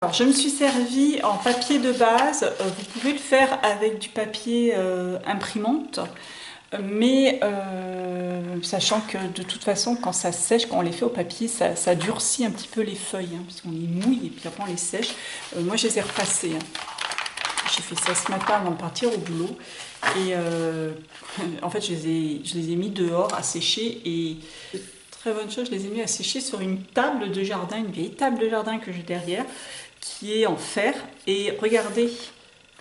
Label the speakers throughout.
Speaker 1: Alors, je me suis servi en papier de base. Vous pouvez le faire avec du papier imprimante, mais sachant que de toute façon, quand ça sèche, quand on les fait au papier, ça durcit un petit peu les feuilles, hein, parce qu'on les mouille et puis après on les sèche. Moi, je les ai repassées, hein. J'ai fait ça ce matin avant de partir au boulot. Et en fait, je les ai mis dehors à sécher. Et très bonne chose, je les ai mis à sécher sur une table de jardin, une vieille table de jardin que j'ai derrière, qui est en fer. Et regardez,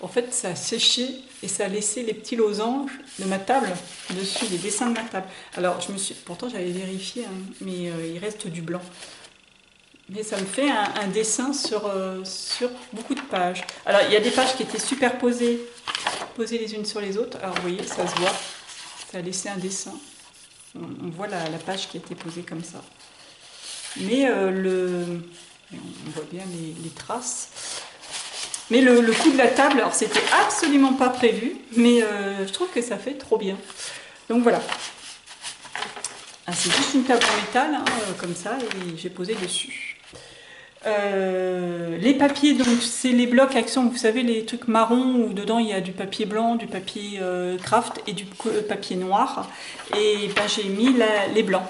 Speaker 1: en fait, ça a séché et ça a laissé les petits losanges de ma table dessus, les dessins de ma table. Alors, pourtant j'avais vérifié, hein, mais il reste du blanc. Mais ça me fait un dessin sur beaucoup de pages. Alors, il y a des pages qui étaient superposées, posées les unes sur les autres. Alors, vous voyez, ça se voit. Ça a laissé un dessin. On voit la page qui a été posée comme ça. Mais on voit bien les traces. Mais le coup de la table, alors c'était absolument pas prévu, mais je trouve que ça fait trop bien. Donc voilà. Ah, c'est juste une table en métal, hein, comme ça, et j'ai posé dessus. Les papiers, donc c'est les blocs Action, vous savez, les trucs marrons où dedans il y a du papier blanc, du papier craft et du papier noir. Et ben, j'ai mis les blancs.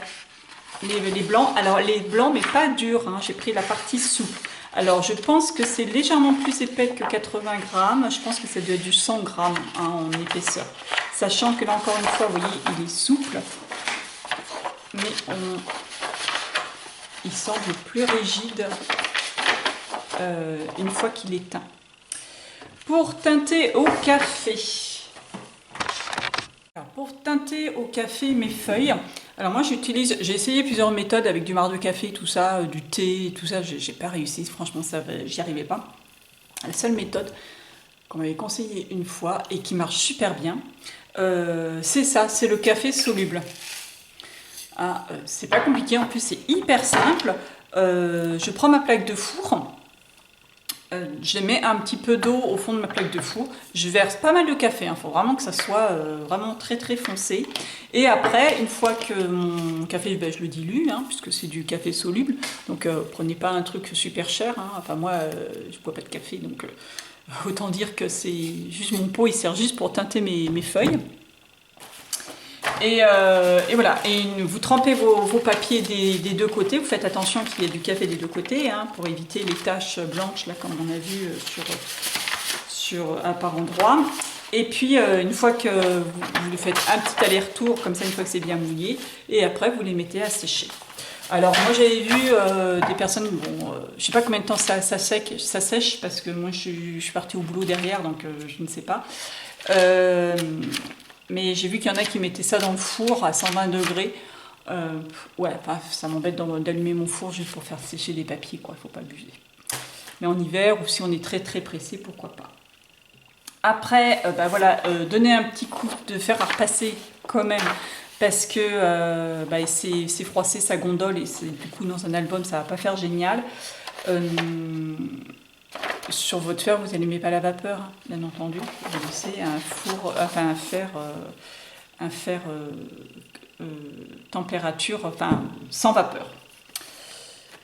Speaker 1: Les blancs, alors les blancs, mais pas durs, hein, j'ai pris la partie souple. Alors je pense que c'est légèrement plus épais que 80 grammes, je pense que ça doit être du 100 grammes, hein, en épaisseur. Sachant que là encore une fois, vous voyez, il est souple, mais il semble plus rigide une fois qu'il est teint. Pour teinter au café, mes feuilles, alors moi j'ai essayé plusieurs méthodes avec du marc de café, tout ça, du thé, tout ça, j'ai pas réussi, franchement j'y arrivais pas. La seule méthode qu'on m'avait conseillée une fois et qui marche super bien, c'est ça, c'est le café soluble. Ah, c'est pas compliqué, en plus c'est hyper simple. Je prends ma plaque de four. Je mets un petit peu d'eau au fond de ma plaque de four. Je verse pas mal de café, il faut vraiment que ça soit vraiment très très foncé. Et après, une fois que mon café, ben, je le dilue, hein, puisque c'est du café soluble. Donc prenez pas un truc super cher, hein. Enfin moi, je bois pas de café, donc autant dire que c'est juste mon pot, il sert juste pour teinter mes feuilles. Et voilà, et vous trempez vos papiers des deux côtés, vous faites attention qu'il y ait du café des deux côtés, hein, pour éviter les taches blanches, là, comme on a vu par endroit. Et puis, une fois que vous faites un petit aller-retour, comme ça, une fois que c'est bien mouillé, et après, vous les mettez à sécher. Alors, moi, j'avais vu des personnes, bon, je sais pas combien de temps ça sèche, parce que moi, je suis partie au boulot derrière, donc je ne sais pas. Mais j'ai vu qu'il y en a qui mettaient ça dans le four à 120 degrés. Ouais, enfin, ça m'embête d'allumer mon four juste pour faire sécher les papiers, quoi. Il faut pas abuser. Mais en hiver, ou si on est très très pressé, pourquoi pas. Après, bah voilà, donner un petit coup de fer à repasser quand même, parce que bah, c'est froissé, ça gondole, et du coup dans un album ça va pas faire génial. Sur votre fer, vous n'allumez pas la vapeur, hein, bien entendu. Vous laissez un four, enfin un fer température, enfin sans vapeur.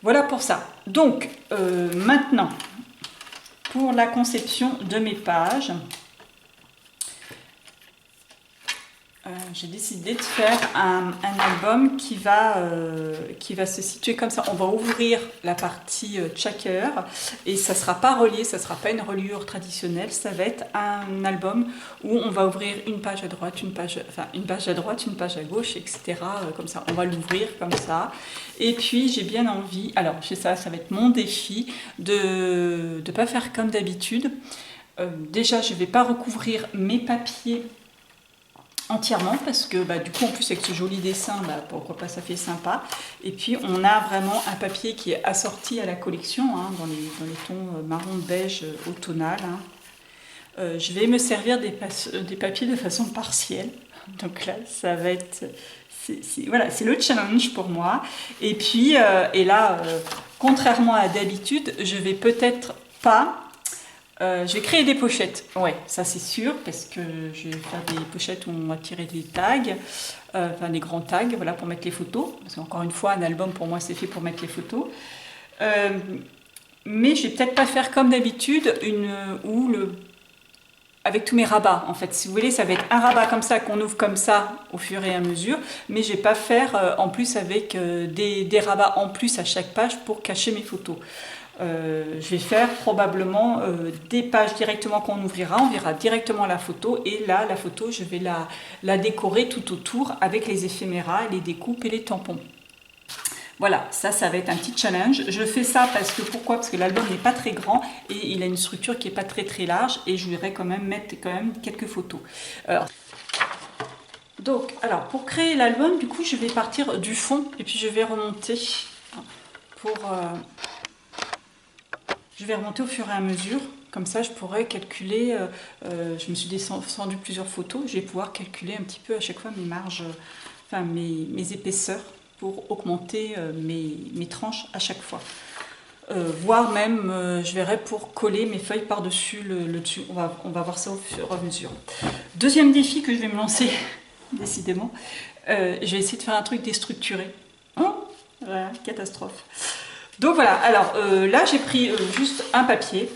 Speaker 1: Voilà pour ça. Donc maintenant, pour la conception de mes pages, j'ai décidé de faire un album qui va se situer comme ça. On va ouvrir la partie checker et ça ne sera pas relié, ça ne sera pas une reliure traditionnelle, ça va être un album où on va ouvrir une page à droite, une page à droite, une page à gauche, etc. Comme ça, on va l'ouvrir comme ça. Et puis j'ai bien envie, alors ça va être mon défi de ne pas faire comme d'habitude. Déjà, je ne vais pas recouvrir mes papiers entièrement parce que bah, du coup en plus avec ce joli dessin, bah, pourquoi pas, ça fait sympa. Et puis on a vraiment un papier qui est assorti à la collection, hein, dans les tons marron beige automnal, hein. Je vais me servir des papiers de façon partielle, donc là ça va être voilà, c'est le challenge pour moi. Et puis contrairement à d'habitude, je vais peut-être pas je vais créer des pochettes, ouais, ça c'est sûr, parce que je vais faire des pochettes où on va tirer des tags, enfin des grands tags, voilà, pour mettre les photos, parce qu'encore une fois, un album pour moi c'est fait pour mettre les photos. Mais je vais peut-être pas faire comme d'habitude avec tous mes rabats. En fait, si vous voulez, ça va être un rabat comme ça qu'on ouvre comme ça au fur et à mesure. Mais je vais pas faire en plus avec des rabats en plus à chaque page pour cacher mes photos. Je vais faire probablement des pages directement qu'on ouvrira, on verra directement la photo et là la photo je vais la décorer tout autour avec les éphéméras, les découpes et les tampons. Voilà, ça va être un petit challenge. Je fais ça pourquoi? Parce que l'album n'est pas très grand et il a une structure qui n'est pas très large et je voudrais quand même mettre quelques photos. Donc, pour créer l'album, du coup, je vais partir du fond et puis je vais remonter je vais remonter au fur et à mesure. Comme ça, je pourrais calculer, je me suis descendu plusieurs photos, je vais pouvoir calculer un petit peu à chaque fois mes marges, enfin mes épaisseurs pour augmenter mes tranches à chaque fois. Voire même, je verrai pour coller mes feuilles par-dessus le dessus. On va voir ça au fur et à mesure. Deuxième défi que je vais me lancer, décidément, je vais essayer de faire un truc déstructuré. Voilà, catastrophe. Donc voilà, alors là j'ai pris juste un papier.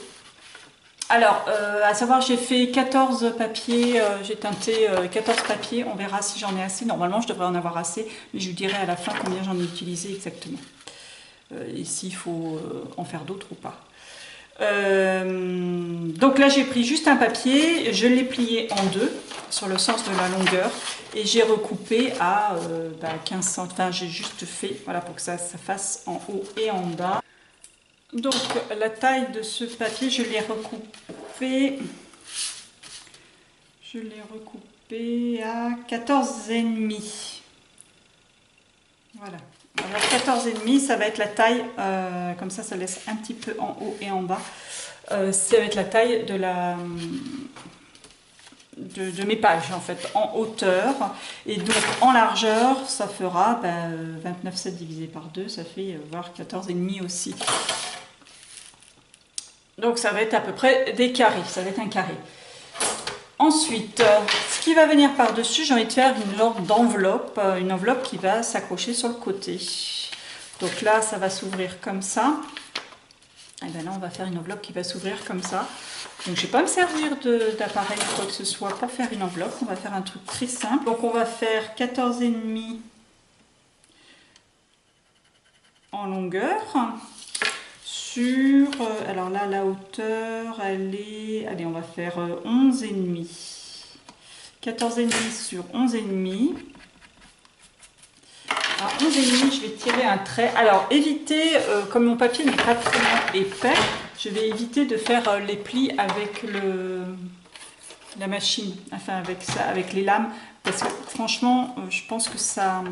Speaker 1: Alors, à savoir, j'ai fait 14 papiers, j'ai teinté 14 papiers, on verra si j'en ai assez. Normalement, je devrais en avoir assez, mais je vous dirai à la fin combien j'en ai utilisé exactement. Et s'il faut en faire d'autres ou pas. Donc là, j'ai pris juste un papier, je l'ai plié en deux, sur le sens de la longueur, et j'ai recoupé à 15 cm. Enfin, j'ai juste fait, voilà, pour que ça fasse en haut et en bas. Donc la taille de ce papier, je l'ai recoupé à 14,5. Voilà. Alors 14,5, ça va être la taille, comme ça laisse un petit peu en haut et en bas. Ça va être la taille de mes pages en fait, en hauteur. Et donc en largeur, ça fera 29,7 divisé par 2, ça fait voir 14,5 aussi. Donc ça va être à peu près des carrés, ça va être un carré. Ensuite, ce qui va venir par-dessus, j'ai envie de faire une sorte d'enveloppe, une enveloppe qui va s'accrocher sur le côté. Donc là, ça va s'ouvrir comme ça. Et bien là, on va faire une enveloppe qui va s'ouvrir comme ça. Donc je ne vais pas me servir d'appareil ou quoi que ce soit pour faire une enveloppe. On va faire un truc très simple. Donc on va faire 14,5 en longueur. Alors là, la hauteur, elle est... Allez, on va faire 11,5. 14,5 sur 11,5. Alors 11,5, je vais tirer un trait. Alors évitez, comme mon papier n'est pas très épais, je vais éviter de faire les plis avec la machine, enfin avec les lames, parce que franchement, je pense que ça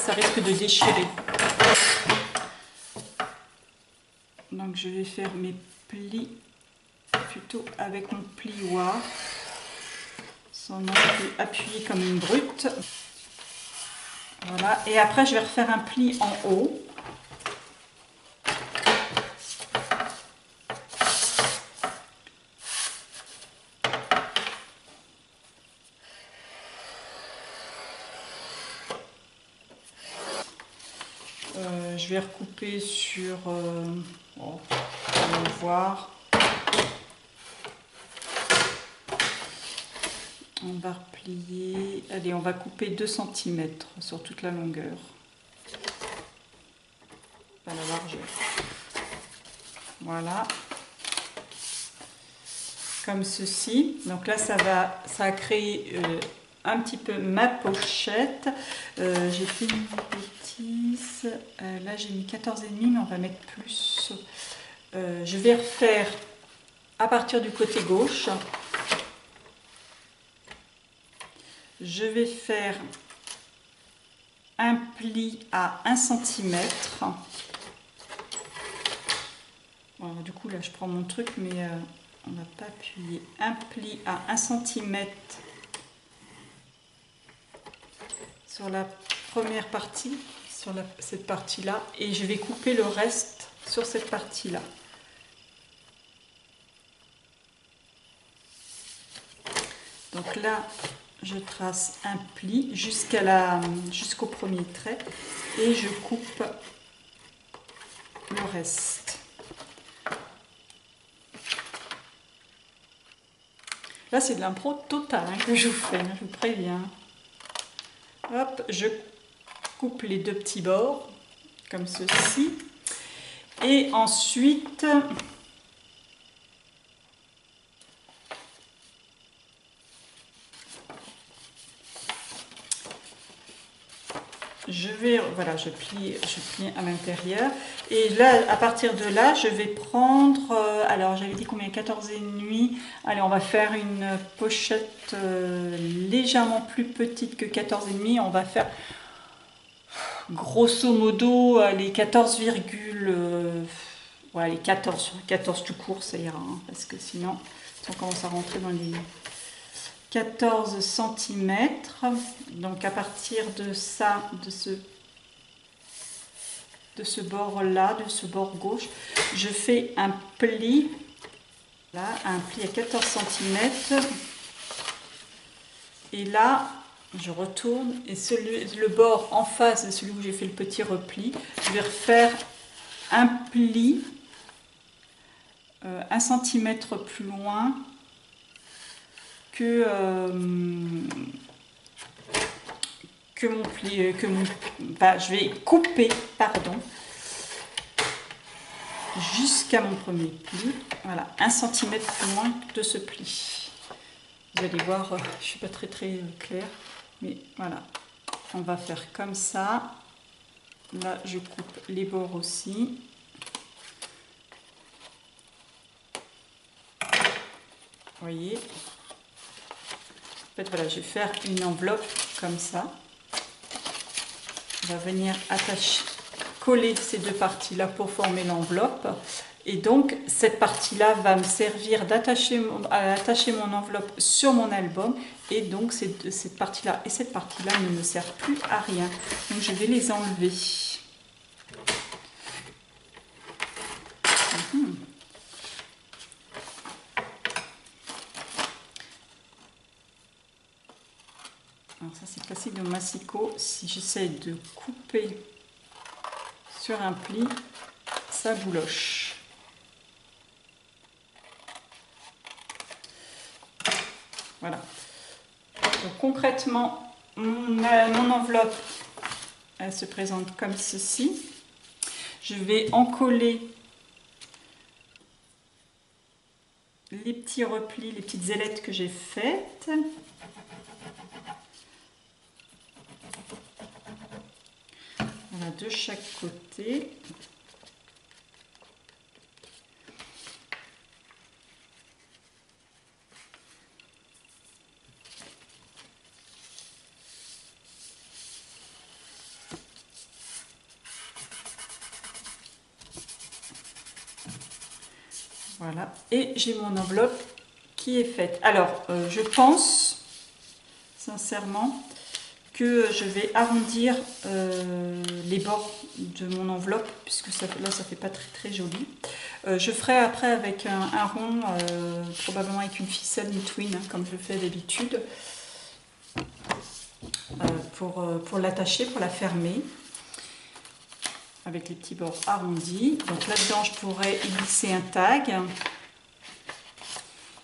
Speaker 1: risque de déchirer. Donc je vais faire mes plis plutôt avec mon plioir, sans non plus appuyer comme une brute. Voilà, et après je vais refaire un pli en haut. Je vais recouper sur... on va voir. On va replier. Allez, on va couper 2 cm sur toute la longueur. Pas la largeur. Voilà. Comme ceci. Donc là, ça a créé un petit peu ma pochette. J'ai fait une bêtise. Là, j'ai mis 14,5, mais on va mettre plus. Je vais refaire à partir du côté gauche. Je vais faire un pli à 1 cm. Bon, du coup, là, je prends mon truc, mais on ne va pas appuyer. Un pli à 1 cm sur la première partie, sur cette partie-là, et je vais couper le reste sur cette partie-là. Donc là, je trace un pli jusqu'au premier trait et je coupe le reste. Là, c'est de l'impro totale hein, que je vous fais, je vous préviens. Hop, je coupe les deux petits bords, comme ceci. Et ensuite, voilà, je plie à l'intérieur. Et là, à partir de là, je vais prendre, alors j'avais dit combien, 14,5. Allez, on va faire une pochette légèrement plus petite que 14,5. On va faire grosso modo les 14, ouais, les 14 tout court, ça ira, hein, parce que sinon, si on commence à rentrer dans les 14 cm. Donc à partir de ça, de ce bord-là, de ce bord gauche, je fais un pli, là, un pli à 14 cm. Et là, je retourne et le bord en face de celui où j'ai fait le petit repli, je vais refaire un pli 1 cm plus loin que mon pli, je vais couper, pardon, jusqu'à mon premier pli, voilà, 1 cm plus loin de ce pli. Vous allez voir, je ne suis pas très claire, mais voilà, on va faire comme ça. Là, je coupe les bords aussi. Vous voyez, en fait, voilà, je vais faire une enveloppe comme ça. On va venir coller ces deux parties-là pour former l'enveloppe. Et donc, cette partie-là va me servir à attacher mon enveloppe sur mon album. Et donc, cette partie-là et cette partie-là ne me servent plus à rien. Donc, je vais les enlever. Alors ça, c'est classique de massicot. Si j'essaie de couper sur un pli, ça bouloche. Voilà. Donc concrètement, mon enveloppe, elle se présente comme ceci. Je vais encoller les petits replis, les petites ailettes que j'ai faites. Voilà, de chaque côté. Voilà, et j'ai mon enveloppe qui est faite. Alors, je pense, sincèrement, que je vais arrondir les bords de mon enveloppe, puisque là, ça fait pas très joli. Je ferai après avec un rond, probablement avec une ficelle, une twin, hein, comme je fais d'habitude, pour l'attacher, pour la fermer, avec les petits bords arrondis. Donc là-dedans, je pourrais y glisser un tag.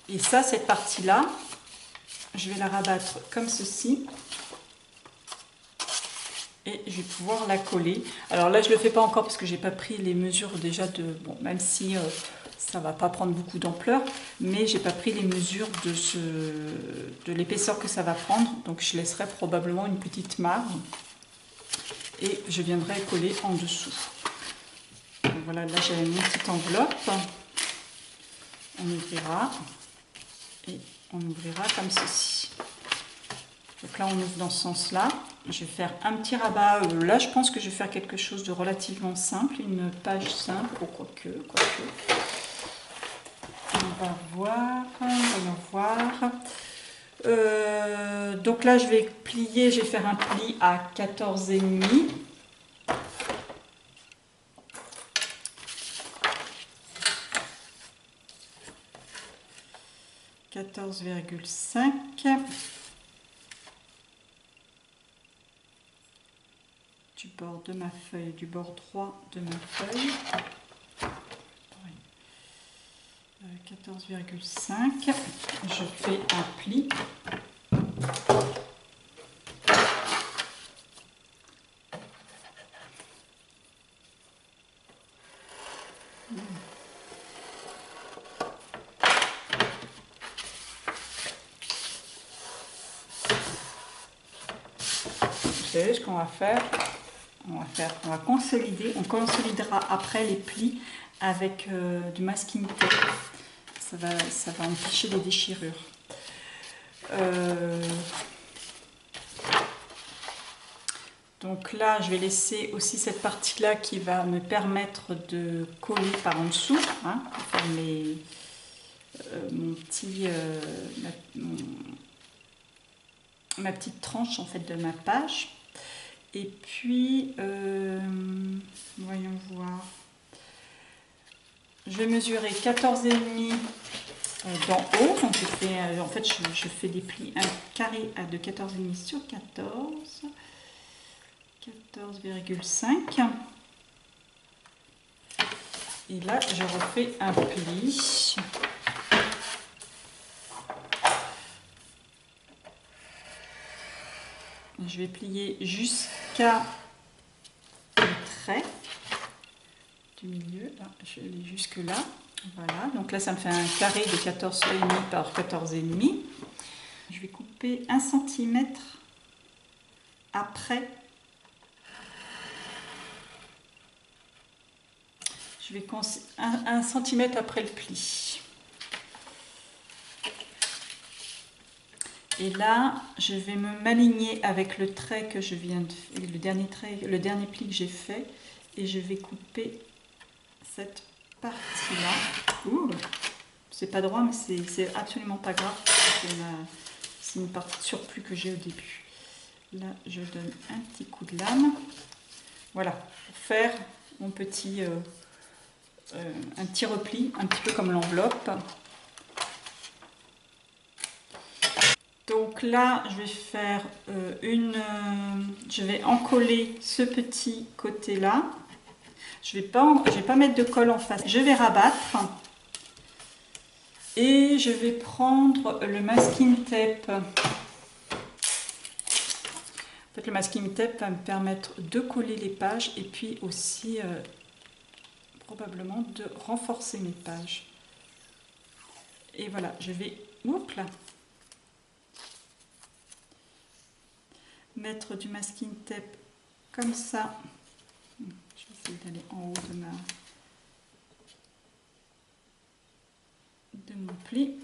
Speaker 1: Et ça, cette partie-là, je vais la rabattre comme ceci. Et je vais pouvoir la coller. Alors là, je ne le fais pas encore parce que j'ai pas pris les mesures déjà de... Bon, même si ça va pas prendre beaucoup d'ampleur, mais j'ai pas pris les mesures de l'épaisseur que ça va prendre. Donc je laisserai probablement une petite marge. Et je viendrai coller en dessous. Donc voilà, là j'ai une petite enveloppe. On ouvrira. Et on ouvrira comme ceci. Donc là on ouvre dans ce sens là, je vais faire un petit rabat, là je pense que je vais faire quelque chose de relativement simple, une page simple, ou quoique. On va voir, voyons voir. Donc là je vais plier, je vais faire un pli à 14,5. « 14,5 » du bord de ma feuille, du bord droit de ma feuille. 14,5. Je fais un pli. Vous savez ce qu'on va faire? On va consolider. On consolidera après les plis avec du masking tape. Ça va empêcher les déchirures. Donc là, je vais laisser aussi cette partie-là qui va me permettre de coller par en dessous, hein, pour faire ma petite tranche en fait de ma page. Et puis, voyons voir. Je vais mesurer 14,5 d'en haut. Donc je fais des plis, un carré de 14,5 sur 14. 14,5. Et là, je refais un pli. Je vais plier jusqu'à le trait du milieu. Là, je vais aller jusque là. Voilà. Donc là, ça me fait un carré de 14,5 par 14,5. Je vais couper 1 cm après. Je vais 1 cm après le pli. Et là, je vais m'aligner avec le trait que je viens de le dernier pli que j'ai fait, et je vais couper cette partie-là. Ouh, c'est pas droit, mais c'est absolument pas grave. C'est une partie de surplus que j'ai au début. Là, je donne un petit coup de lame. Voilà, pour faire mon petit un petit repli, un petit peu comme l'enveloppe. Donc là, je vais faire je vais encoller ce petit côté-là. Je vais pas mettre de colle en face. Je vais rabattre et je vais prendre le masking tape. En fait, le masking tape va me permettre de coller les pages et puis aussi probablement de renforcer mes pages. Et voilà, je vais mettre du masking tape comme ça. Je vais essayer d'aller en haut de mon pli.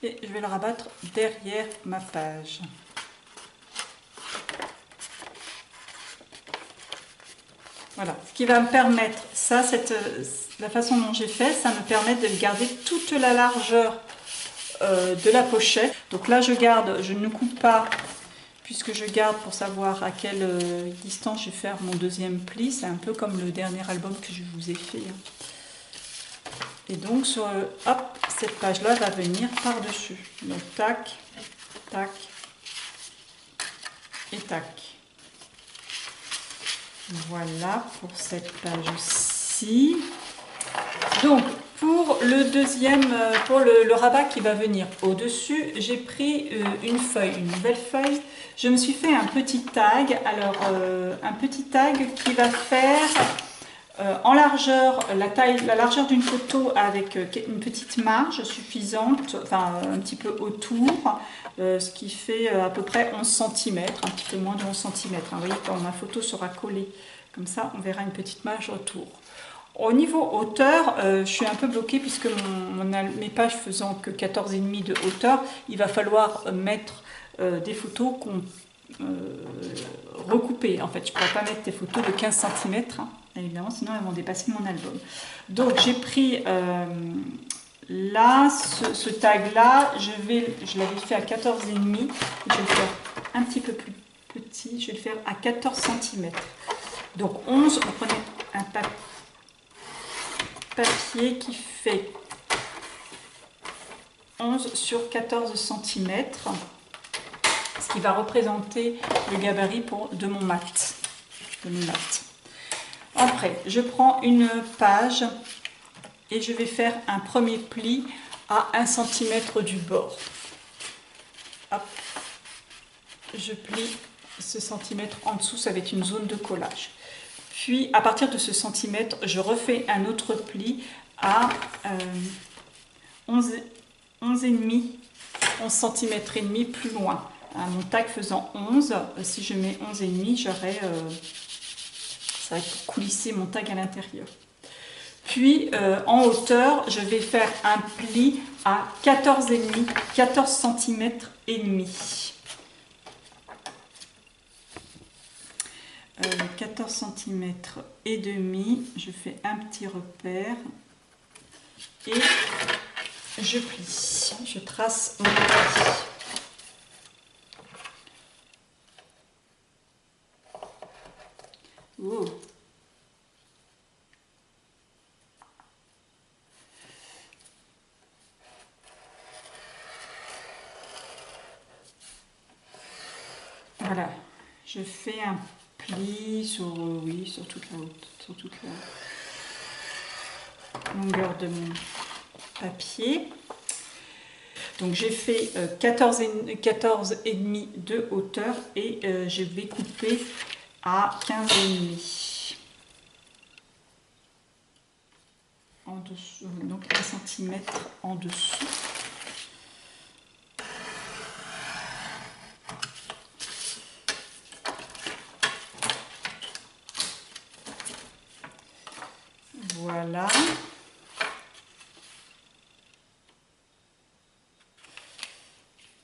Speaker 1: Et je vais le rabattre derrière ma page. Voilà, ce qui va me permettre, la façon dont j'ai fait, ça me permet de garder toute la largeur de la pochette. Donc là, je ne coupe pas, puisque je garde pour savoir à quelle distance je vais faire mon deuxième pli. C'est un peu comme le dernier album que je vous ai fait. Et donc, cette page-là va venir par-dessus. Donc, tac, tac et tac. Voilà pour cette page-ci. Donc, pour le deuxième, pour le rabat qui va venir au-dessus, j'ai pris une nouvelle feuille. Je me suis fait un petit tag. Alors, un petit tag qui va faire en largeur, la largeur d'une photo avec une petite marge suffisante, enfin un petit peu autour, ce qui fait à peu près 11 cm, un petit peu moins de 11 cm. Vous voyez, quand ma photo sera collée comme ça, on verra une petite marge autour. Au niveau hauteur, je suis un peu bloquée puisque mes pages faisant que 14,5 de hauteur, il va falloir mettre des photos recoupées. En fait, je ne pourrais pas mettre des photos de 15 cm. Évidemment, sinon elles vont dépasser mon album. Donc j'ai pris là, ce tag là, je l'avais fait à 14,5. Je vais le faire un petit peu plus petit, je vais le faire à 14 cm. Donc 11, vous prenez un papier qui fait 11 sur 14 cm, ce qui va représenter le gabarit de mon mat. Après, je prends une page et je vais faire un premier pli à 1 cm du bord. Hop. Je plie ce centimètre en dessous, ça va être une zone de collage. Puis à partir de ce centimètre, je refais un autre pli à 11 cm et demi plus loin. Mon tag faisant 11, si je mets 11 et demi, j'aurai ça va coulisser mon tag à l'intérieur. Puis en hauteur, je vais faire un pli à 14 cm et demi. 14 cm et demi, je fais un petit repère et je plie, je trace mon pli. Oh. Voilà, je fais un pli sur, sur toute la longueur de mon papier. Donc j'ai fait 14 et demi de hauteur et je vais couper à 15 et demi en dessous, donc 1 cm en dessous. Voilà.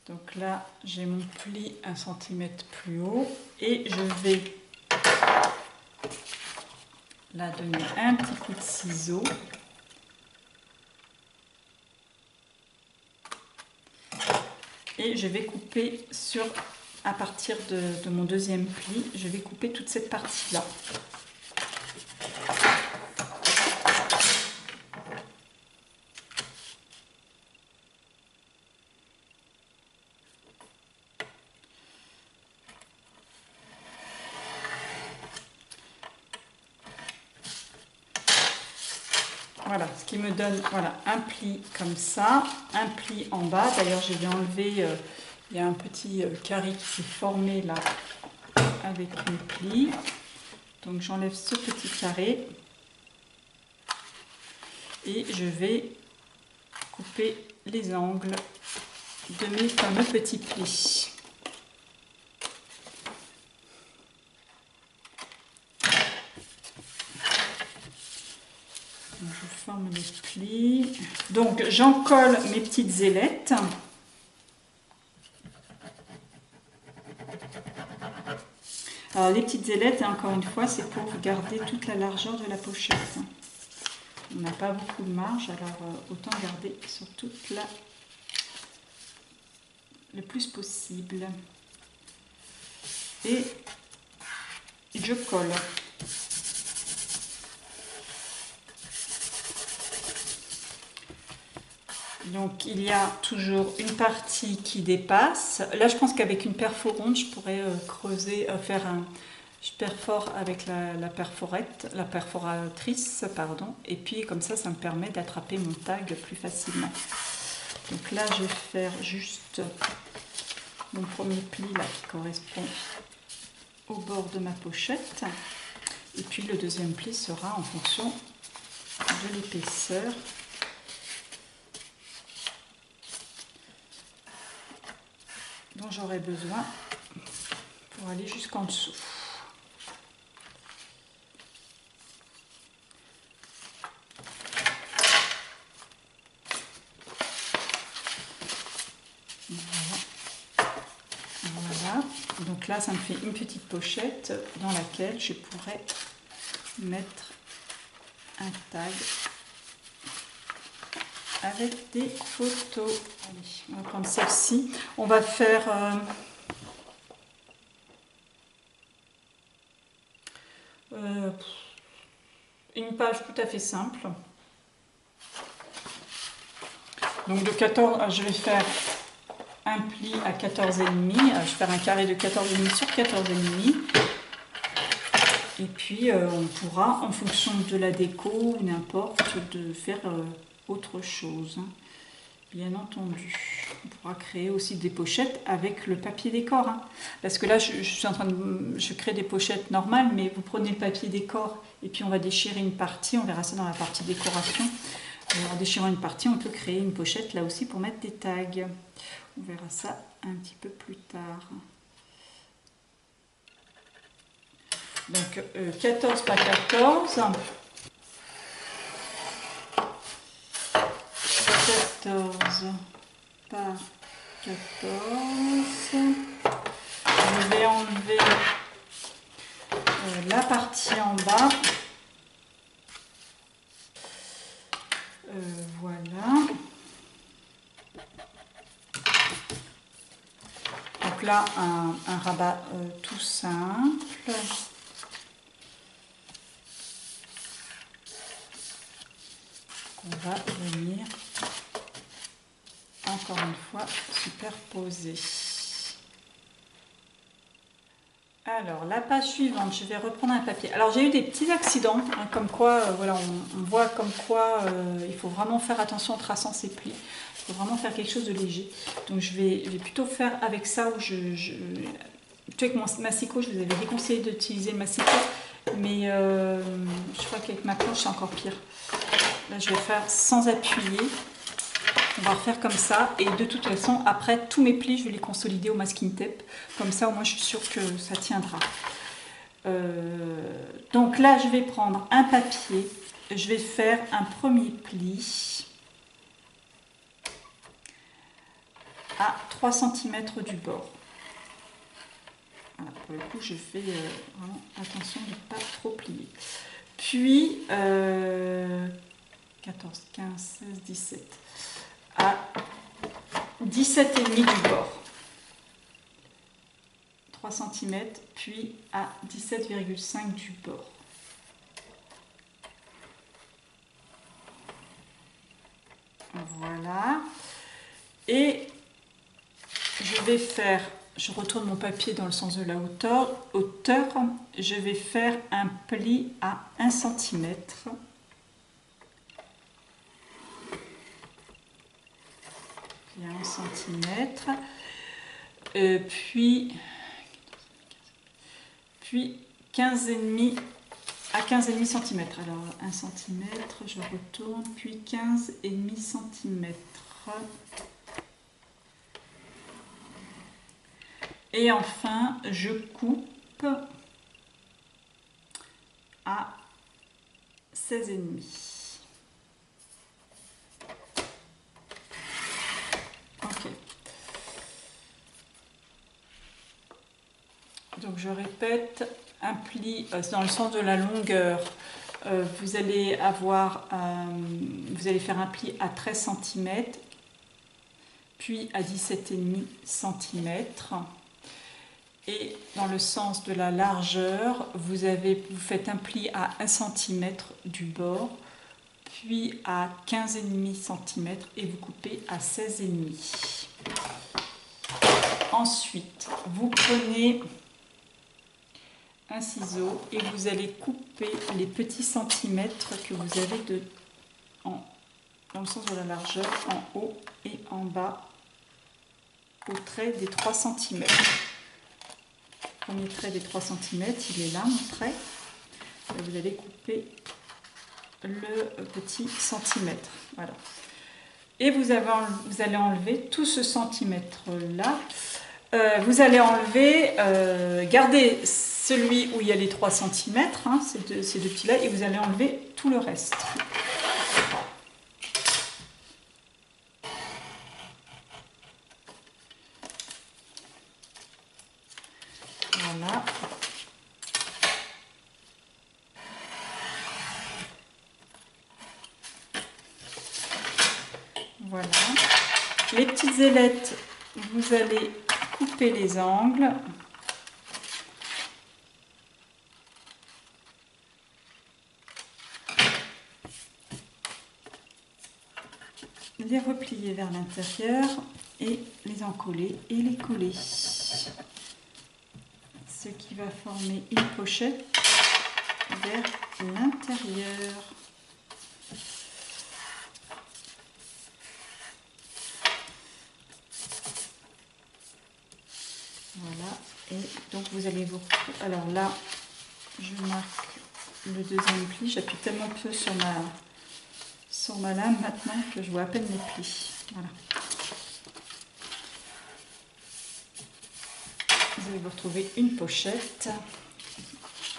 Speaker 1: Donc là, j'ai mon pli 1 cm plus haut et je vais là donner un petit coup de ciseau. Et je vais couper à partir de mon deuxième pli, je vais couper toute cette partie-là. Voilà, ce qui me donne un pli comme ça, un pli en bas. D'ailleurs, je vais enlever, il y a un petit carré qui s'est formé là avec mes plis. Donc j'enlève ce petit carré et je vais couper les angles de mes fameux petits plis. Je forme les plis. Donc j'encolle mes petites ailettes. Alors les petites ailettes, encore une fois, c'est pour garder toute la largeur de la pochette. On n'a pas beaucoup de marge, alors autant garder sur toute le plus possible. Et je colle. Donc il y a toujours une partie qui dépasse. Là je pense qu'avec une perforonde je pourrais creuser, je perfore avec la perforatrice, pardon, et puis comme ça me permet d'attraper mon tag plus facilement. Donc là je vais faire juste mon premier pli là qui correspond au bord de ma pochette. Et puis le deuxième pli sera en fonction de l'épaisseur. Dont j'aurai besoin pour aller jusqu'en dessous. Voilà. Donc là, ça me fait une petite pochette dans laquelle je pourrais mettre un tag avec des photos. Allez, on va prendre celle-ci. On va faire une page tout à fait simple. Donc de 14, je vais faire un pli à 14,5. Je vais faire un carré de 14,5 sur 14,5. Et puis on pourra, en fonction de la déco ou n'importe, de faire autre chose. Bien entendu. On pourra créer aussi des pochettes avec le papier décor. Parce que là, je crée des pochettes normales, mais vous prenez le papier décor et puis on va déchirer une partie. On verra ça dans la partie décoration. En déchirant une partie, on peut créer une pochette là aussi pour mettre des tags. On verra ça un petit peu plus tard. Donc 14 par 14. 14 par 14. Je vais enlever la partie en bas. Voilà. Donc là, un rabat tout simple. On va venir encore une fois superposer. Alors la page suivante, je vais reprendre un papier. Alors j'ai eu des petits accidents, comme quoi, voilà, on voit comme quoi il faut vraiment faire attention en traçant ses plis. Il faut vraiment faire quelque chose de léger. Donc je vais plutôt faire avec ça où plutôt avec mon massicot, je vous avais déconseillé d'utiliser le massicot, mais je crois qu'avec ma planche c'est encore pire. Là je vais faire sans appuyer. On va refaire comme ça et de toute façon après tous mes plis je vais les consolider au masking tape, comme ça au moins je suis sûre que ça tiendra. Donc là je vais prendre un papier, je vais faire un premier pli à 3 cm du bord. Voilà, pour le coup je fais vraiment attention de ne pas trop plier. Puis 14, 15, 16, 17 à 17,5 du bord, 3 cm, puis à 17,5 du bord. Voilà. Et je vais faire, je retourne mon papier dans le sens de la hauteur, je vais faire un pli à 1 cm. Il y a 1 cm, puis 15,5 à 15,5 cm. Alors 1 cm, je retourne, puis 15,5 cm. Et enfin, je coupe à 16,5. Donc je répète, un pli dans le sens de la longueur, vous allez faire un pli à 13 cm, puis à 17,5 cm. Et dans le sens de la largeur, vous faites un pli à 1 cm du bord, puis à 15,5 cm et vous coupez à 16,5. Ensuite, vous prenez un ciseau et vous allez couper les petits centimètres que vous avez dans le sens de la largeur, en haut et en bas, au trait des 3 cm. Premier trait des 3 cm, il est là, mon trait. Et vous allez couper le petit centimètre. Voilà. Et vous allez enlever tout ce centimètre-là. Vous allez enlever, garder celui où il y a les 3 cm, ces deux petits-là, et vous allez enlever tout le reste. Voilà. Voilà. Les petites ailettes, vous allez couper les angles. Les replier vers l'intérieur et les encoller et les coller. Ce qui va former une pochette vers l'intérieur. Voilà, et donc vous allez vous retrouver. Alors là, je marque le deuxième pli. J'appuie tellement peu sur ma lame maintenant que je vois à peine les plis. Voilà. Vous allez vous retrouver une pochette,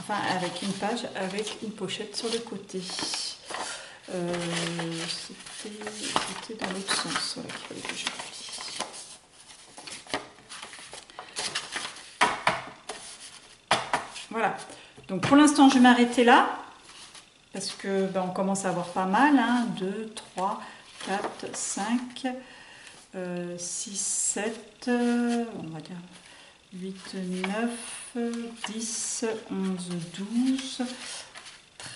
Speaker 1: enfin avec une page, avec une pochette sur le côté. C'était dans l'autre sens, voilà, qu'il fallait que je plie. Voilà, donc pour l'instant je vais m'arrêter là, parce que on commence à avoir pas mal, 2, 3, 4, 5, 6, 7, on va dire 8, 9, 10, 11, 12,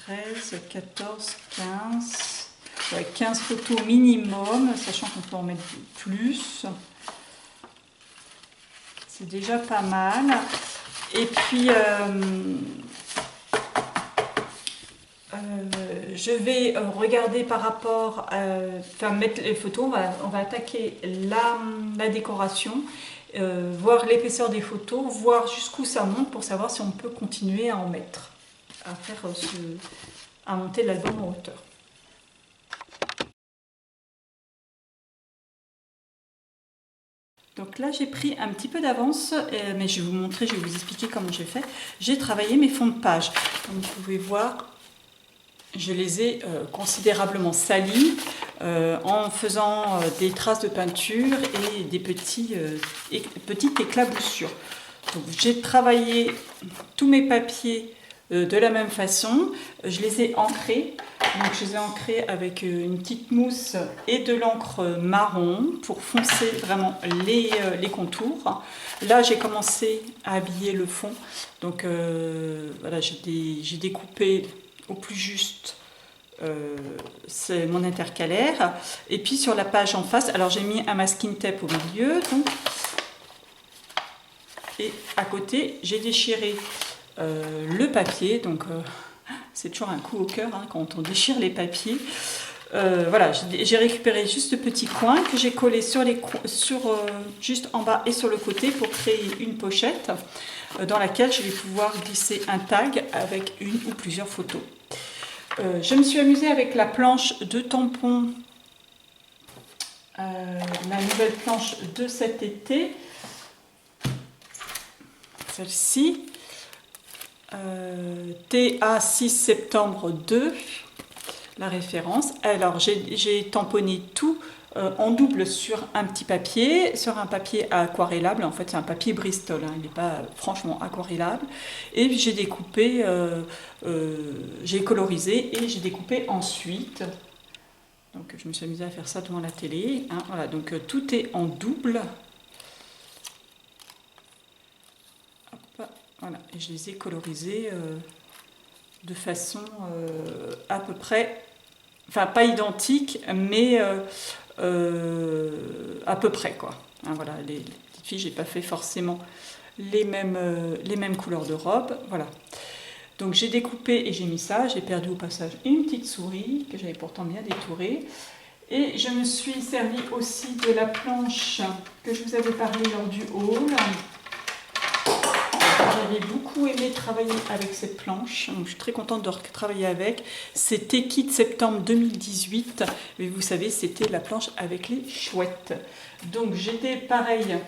Speaker 1: 13, 14, 15, ouais, 15 photos minimum, sachant qu'on peut en mettre plus. C'est déjà pas mal. Et puis, je vais regarder par rapport, enfin mettre les photos, on va attaquer la décoration, voir l'épaisseur des photos, voir jusqu'où ça monte pour savoir si on peut continuer à en mettre, à faire à monter l'album en hauteur. Donc là j'ai pris un petit peu d'avance, mais je vais vous montrer, je vais vous expliquer comment j'ai fait. J'ai travaillé mes fonds de page. Comme vous pouvez voir, je les ai considérablement salis en faisant des traces de peinture et des petites éclaboussures. Donc j'ai travaillé tous mes papiers de la même façon, je les ai ancrés. Donc je les ai ancrés avec une petite mousse et de l'encre marron pour foncer vraiment les contours. Là j'ai commencé à habiller le fond. Donc voilà, j'ai découpé au plus juste c'est mon intercalaire. Et puis sur la page en face, alors j'ai mis un masking tape au milieu. Donc, et à côté, j'ai déchiré le papier. Donc c'est toujours un coup au cœur quand on déchire les papiers. Voilà, j'ai récupéré juste le petit coin que j'ai collé juste en bas et sur le côté pour créer une pochette dans laquelle je vais pouvoir glisser un tag avec une ou plusieurs photos. Je me suis amusée avec la planche de tampons, la nouvelle planche de cet été, celle-ci. TA 6 septembre 2, la référence. Alors j'ai tamponné tout en double sur un petit papier, sur un papier aquarellable. En fait c'est un papier Bristol, il n'est pas franchement aquarellable. Et j'ai découpé, j'ai colorisé et j'ai découpé ensuite. Donc je me suis amusée à faire ça devant la télé. Voilà, donc tout est en double. Voilà, et je les ai colorisés de façon à peu près, enfin pas identique, mais à peu près quoi. Voilà, les petites filles, j'ai pas fait forcément les mêmes couleurs de robe. Voilà. Donc j'ai découpé et j'ai mis ça. J'ai perdu au passage une petite souris que j'avais pourtant bien détourée. Et je me suis servi aussi de la planche que je vous avais parlé lors du haul. J'avais beaucoup aimé travailler avec cette planche, donc je suis très contente de travailler avec. C'était Kit septembre 2018, mais vous savez, c'était la planche avec les chouettes. Donc j'étais pareil,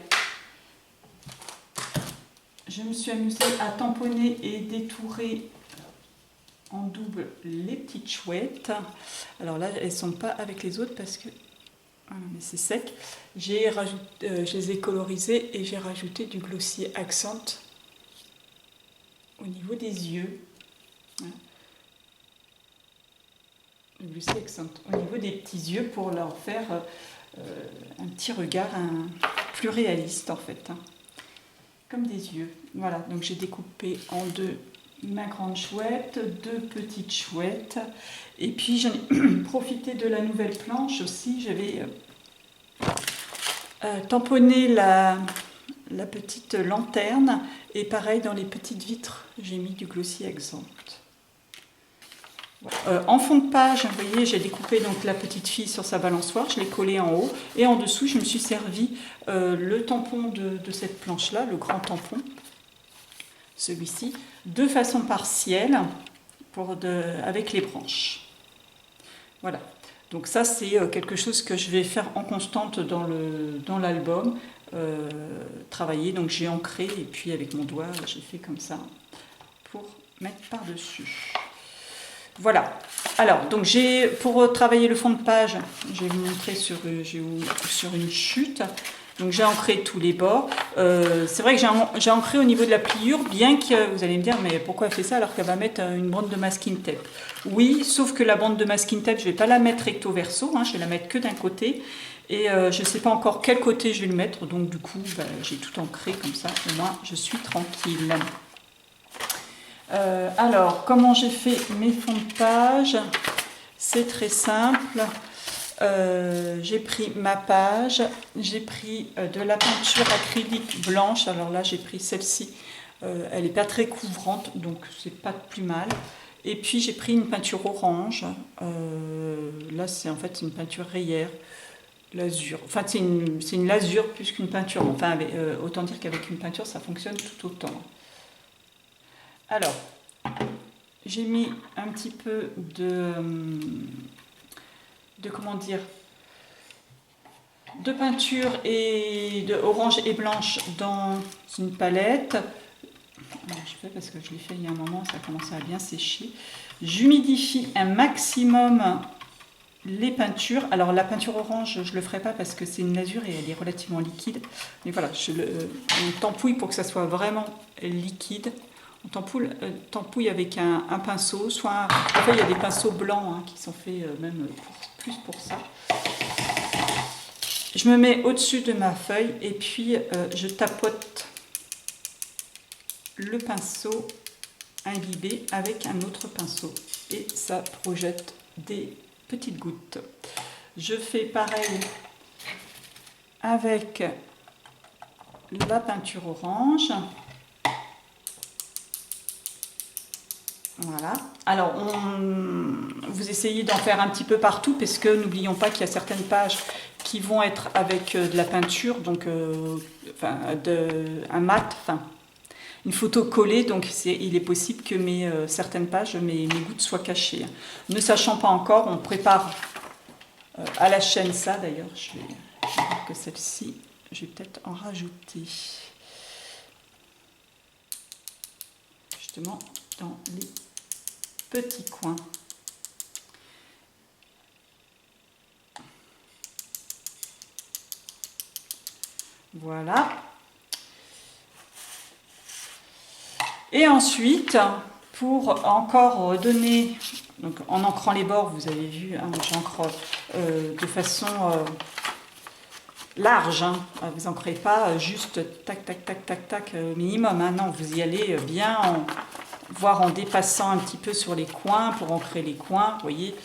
Speaker 1: je me suis amusée à tamponner et détourer en double les petites chouettes. Alors là, elles ne sont pas avec les autres parce que voilà, mais c'est sec. Je les ai colorisées et j'ai rajouté du glossier accent au niveau des yeux. Voilà. Le glossier accent au niveau des petits yeux pour leur faire un petit regard plus réaliste en fait. Comme des yeux. Voilà, donc j'ai découpé en deux ma grande chouette, deux petites chouettes. Et puis j'en ai profité de la nouvelle planche aussi. J'avais tamponner la petite lanterne et pareil dans les petites vitres, j'ai mis du glossy exempt. En fond de page, vous voyez, j'ai découpé donc la petite fille sur sa balançoire, je l'ai collée en haut et en dessous je me suis servi le tampon de cette planche là, le grand tampon, celui-ci, de façon partielle avec les branches. Voilà, donc ça c'est quelque chose que je vais faire en constante dans l'album, travailler, donc j'ai ancré et puis avec mon doigt j'ai fait comme ça pour mettre par dessus. Voilà, alors donc pour travailler le fond de page, je vais vous montrer sur une chute. Donc j'ai ancré tous les bords. C'est vrai que j'ai ancré au niveau de la pliure, bien que vous allez me dire mais pourquoi elle fait ça alors qu'elle va mettre une bande de masking tape. Oui, sauf que la bande de masking tape, je ne vais pas la mettre recto verso, je vais la mettre que d'un côté. Et je ne sais pas encore quel côté je vais le mettre, donc du coup j'ai tout ancré comme ça, au moins je suis tranquille. Alors, comment j'ai fait mes fonds de page? C'est très simple. J'ai pris ma page, j'ai pris de la peinture acrylique blanche. Alors là, j'ai pris celle-ci. Elle n'est pas très couvrante, donc c'est pas plus mal. Et puis j'ai pris une peinture orange. Là, c'est en fait une peinture rayère. L'azur. Enfin, c'est une lasure plus qu'une peinture. Enfin, autant dire qu'avec une peinture, ça fonctionne tout autant. Alors, j'ai mis un petit peu de comment dire, de peinture et de orange et blanche dans une palette. Alors, je fais parce que je l'ai fait il y a un moment, ça a commencé à bien sécher. J'humidifie un maximum les peintures. Alors la peinture orange, je ne le ferai pas parce que c'est une lasure et elle est relativement liquide. Mais voilà, on tampouille pour que ça soit vraiment liquide. On tampouille avec un pinceau, soit il y a des pinceaux blancs qui sont faits même plus pour ça. Je me mets au-dessus de ma feuille et puis je tapote le pinceau imbibé avec un autre pinceau et ça projette des petites gouttes. Je fais pareil avec la peinture orange. Voilà. Alors, vous essayez d'en faire un petit peu partout parce que n'oublions pas qu'il y a certaines pages qui vont être avec de la peinture, donc un mat, une photo collée, donc il est possible que certaines pages, mes gouttes soient cachées. Ne sachant pas encore, on prépare à la chaîne ça. D'ailleurs, je vais voir que celle-ci, je vais peut-être en rajouter. Justement, dans les petits coins. Voilà. Et ensuite, pour encore donner, donc en ancrant les bords, vous avez vu, j'encre de façon large. Vous n'ancrez pas juste tac, tac, tac, tac, tac minimum. Non, vous y allez bien voire en dépassant un petit peu sur les coins pour ancrer les coins. Vous voyez,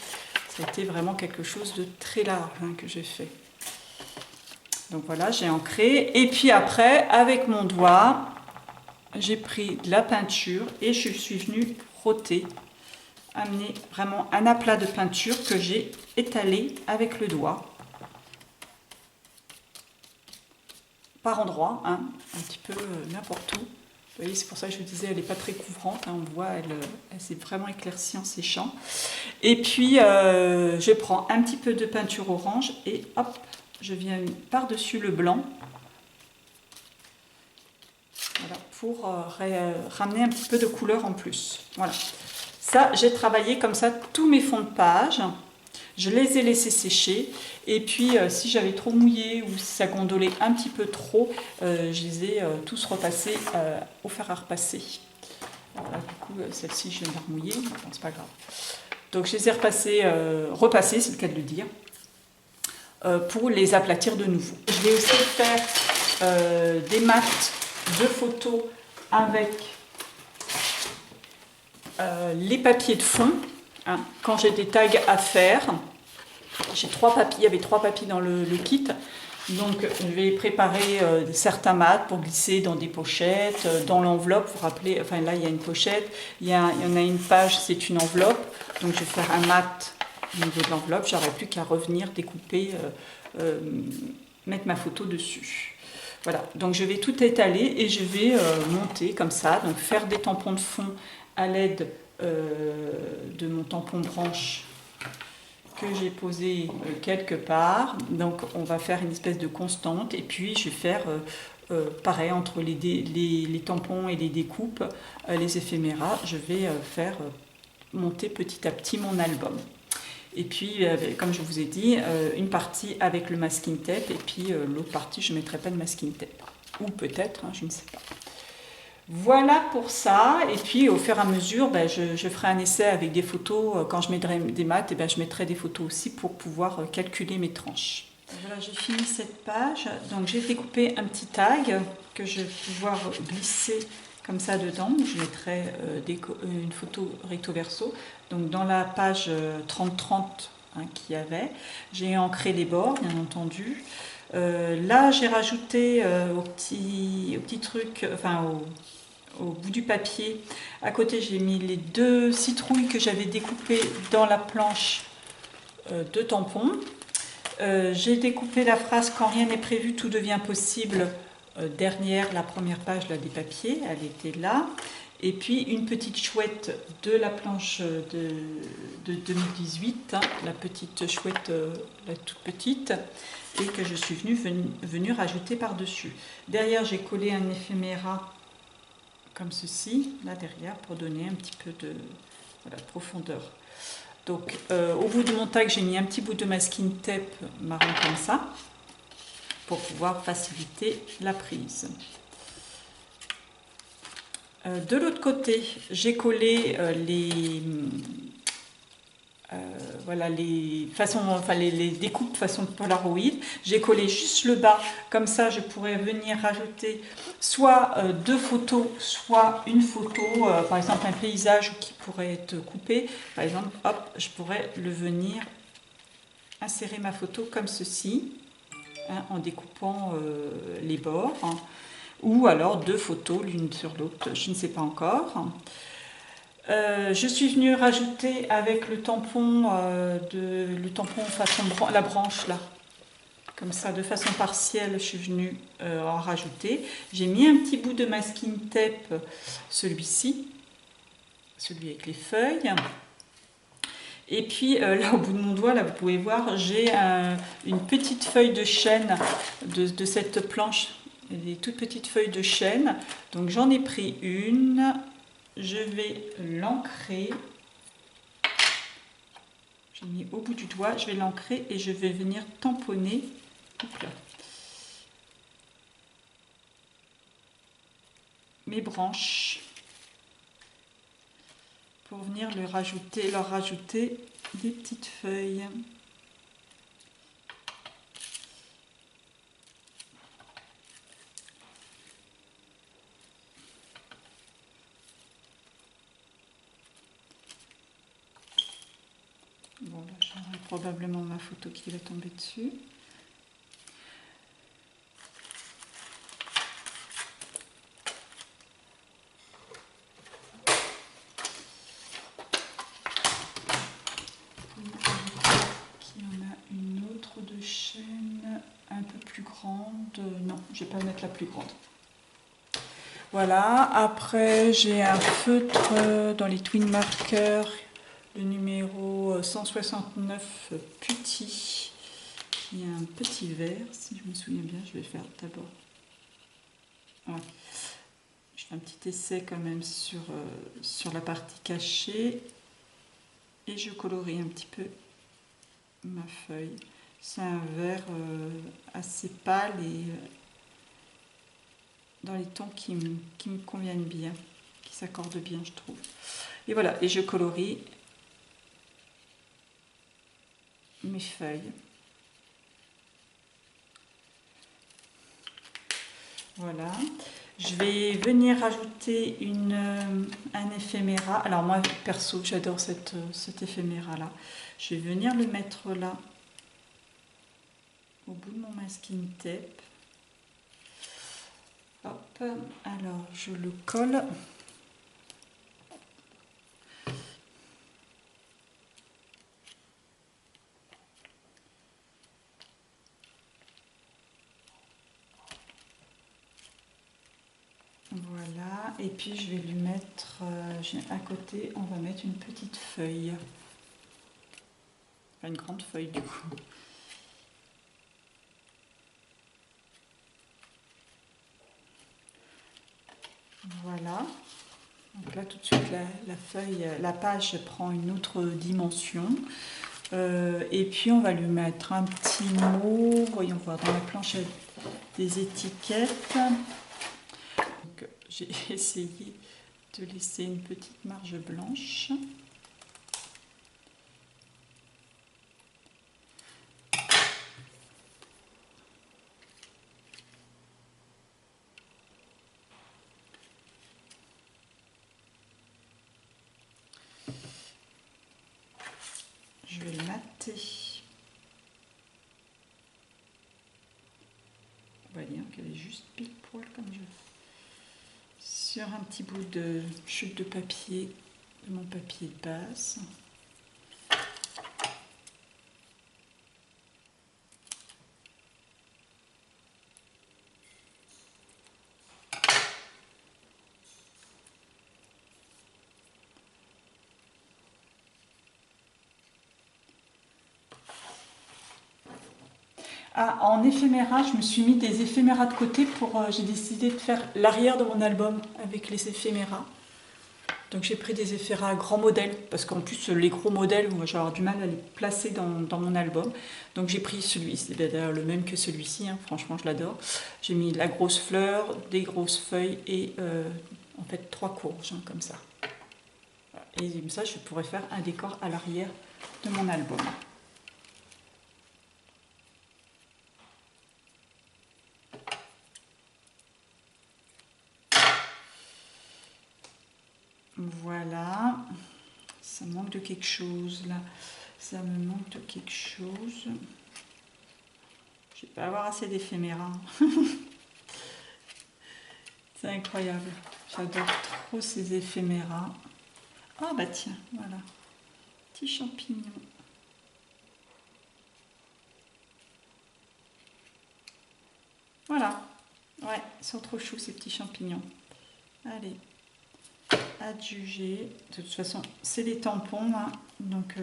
Speaker 1: c'était vraiment quelque chose de très large que j'ai fait. Donc voilà, j'ai ancré. Et puis après, avec mon doigt, j'ai pris de la peinture et je suis venue frotter, amener vraiment un aplat de peinture que j'ai étalé avec le doigt. Par endroits, un petit peu n'importe où. Vous voyez, c'est pour ça que je vous disais, elle n'est pas très couvrante. On voit, elle s'est vraiment éclaircie en séchant. Et puis, je prends un petit peu de peinture orange et hop, je viens par-dessus le blanc. Voilà, pour ramener un petit peu de couleur en plus. Voilà. Ça, j'ai travaillé comme ça tous mes fonds de page. Je les ai laissés sécher et puis si j'avais trop mouillé ou si ça gondolait un petit peu trop, je les ai tous repassés au fer à repasser. Alors là, du coup, celle-ci, je viens de la remouiller, bon, c'est pas grave. Donc je les ai repassés, c'est le cas de le dire, pour les aplatir de nouveau. Je vais aussi faire des mats de photos avec les papiers de fond. Quand j'ai des tags à faire, J'ai 3 papilles, il y avait 3 papilles dans le kit. Donc je vais préparer certains mats pour glisser dans des pochettes, dans l'enveloppe, vous vous rappelez, enfin là il y a une pochette, il y en a une page, c'est une enveloppe, donc je vais faire un mat au niveau de l'enveloppe, j'aurai plus qu'à revenir découper, mettre ma photo dessus. Voilà, donc je vais tout étaler et je vais monter comme ça, donc faire des tampons de fond à l'aide de mon tampon branche que j'ai posé quelque part. Donc on va faire une espèce de constante et puis je vais faire pareil entre les tampons et les découpes, les éphéméras, je vais faire monter petit à petit mon album. Et puis, comme je vous ai dit, une partie avec le masking tape et puis l'autre partie, je ne mettrai pas de masking tape. Ou peut-être, hein, je ne sais pas. Voilà pour ça. Et puis, au fur et à mesure, je ferai un essai avec des photos. Quand je mettrai des maths, je mettrai des photos aussi pour pouvoir calculer mes tranches. Voilà, j'ai fini cette page. Donc, j'ai découpé un petit tag que je vais pouvoir glisser comme ça dedans. Je mettrai une photo recto verso. Donc dans la page 30-30 qu'il y avait, j'ai ancré les bords, bien entendu. Là, j'ai rajouté au petit truc, enfin au bout du papier, à côté, j'ai mis les 2 citrouilles que j'avais découpées dans la planche de tampons. J'ai découpé la phrase « Quand rien n'est prévu, tout devient possible » derrière la première page là, des papiers, elle était là. Et puis une petite chouette de la planche de 2018, hein, la petite chouette, la toute petite, et que je suis venue rajouter par-dessus. Derrière, j'ai collé un éphéméra comme ceci, là derrière, pour donner un petit peu de profondeur. Donc au bout de mon tag, j'ai mis un petit bout de masking tape marron comme ça, pour pouvoir faciliter la prise. De l'autre côté, j'ai collé les découpes façon Polaroid. J'ai collé juste le bas, comme ça je pourrais venir rajouter soit 2 photos, soit une photo, par exemple un paysage qui pourrait être coupé. Par exemple, hop, je pourrais venir insérer ma photo comme ceci, hein, en découpant les bords. Hein. Ou alors 2 photos l'une sur l'autre, je ne sais pas encore. Je suis venue rajouter avec le tampon façon la branche là, comme ça de façon partielle, je suis venue en rajouter. J'ai mis un petit bout de masking tape, celui-ci, celui avec les feuilles. Et puis là au bout de mon doigt, là vous pouvez voir, j'ai une petite feuille de chêne de cette planche. Des toutes petites feuilles de chêne, donc j'en ai pris une, je vais l'ancrer, j'ai mis au bout du doigt, je vais l'ancrer et je vais venir tamponner mes branches pour venir leur rajouter des petites feuilles. Bon, là, j'aurai probablement ma photo qui va tomber dessus. Qui en a une autre de chaîne un peu plus grande. Non, je ne vais pas mettre la plus grande. Voilà, après j'ai un feutre dans les twin markers. Le numéro 169 petit, qui a un petit verre, si je me souviens bien, je vais faire d'abord. Ouais. Je fais un petit essai quand même sur la partie cachée et je colorie un petit peu ma feuille. C'est un vert assez pâle et dans les tons qui me conviennent bien, qui s'accordent bien, je trouve. Et voilà, et je colorie mes feuilles. Voilà. Je vais venir rajouter un éphéméra. Alors moi, perso, j'adore cet éphéméra là. Je vais venir le mettre là, au bout de mon masking tape. Hop, alors je le colle. Voilà, et puis je vais lui mettre, à côté, on va mettre une petite feuille. Enfin, une grande feuille du coup. Voilà. Donc là tout de suite la feuille, la page prend une autre dimension. Et puis on va lui mettre un petit mot, voyons voir dans la planche des étiquettes. J'ai essayé de laisser une petite marge blanche. Je vais le mater. On va dire qu'elle est juste pile poil comme je veux. Sur un petit bout de chute de papier, de mon papier de base. Ah, en éphéméra, je me suis mis des éphéméras de côté pour. J'ai décidé de faire l'arrière de mon album avec les éphéméras. Donc j'ai pris des éphéméras grands modèles, parce qu'en plus les gros modèles, moi j'ai avoir du mal à les placer dans mon album. Donc j'ai pris celui, c'est d'ailleurs le même que celui-ci, hein, franchement je l'adore. J'ai mis la grosse fleur, des grosses feuilles et en fait 3 courges, hein, comme ça. Et comme ça je pourrais faire un décor à l'arrière de mon album. Voilà, ça manque de quelque chose là, ça me manque de quelque chose. Je vais pas avoir assez d'éphéméras. C'est incroyable, j'adore trop ces éphéméras. Ah bah tiens, voilà, petits champignons. Voilà, ouais, ils sont trop choux ces petits champignons. Allez. Adjuger. De toute façon, c'est des tampons, hein. Donc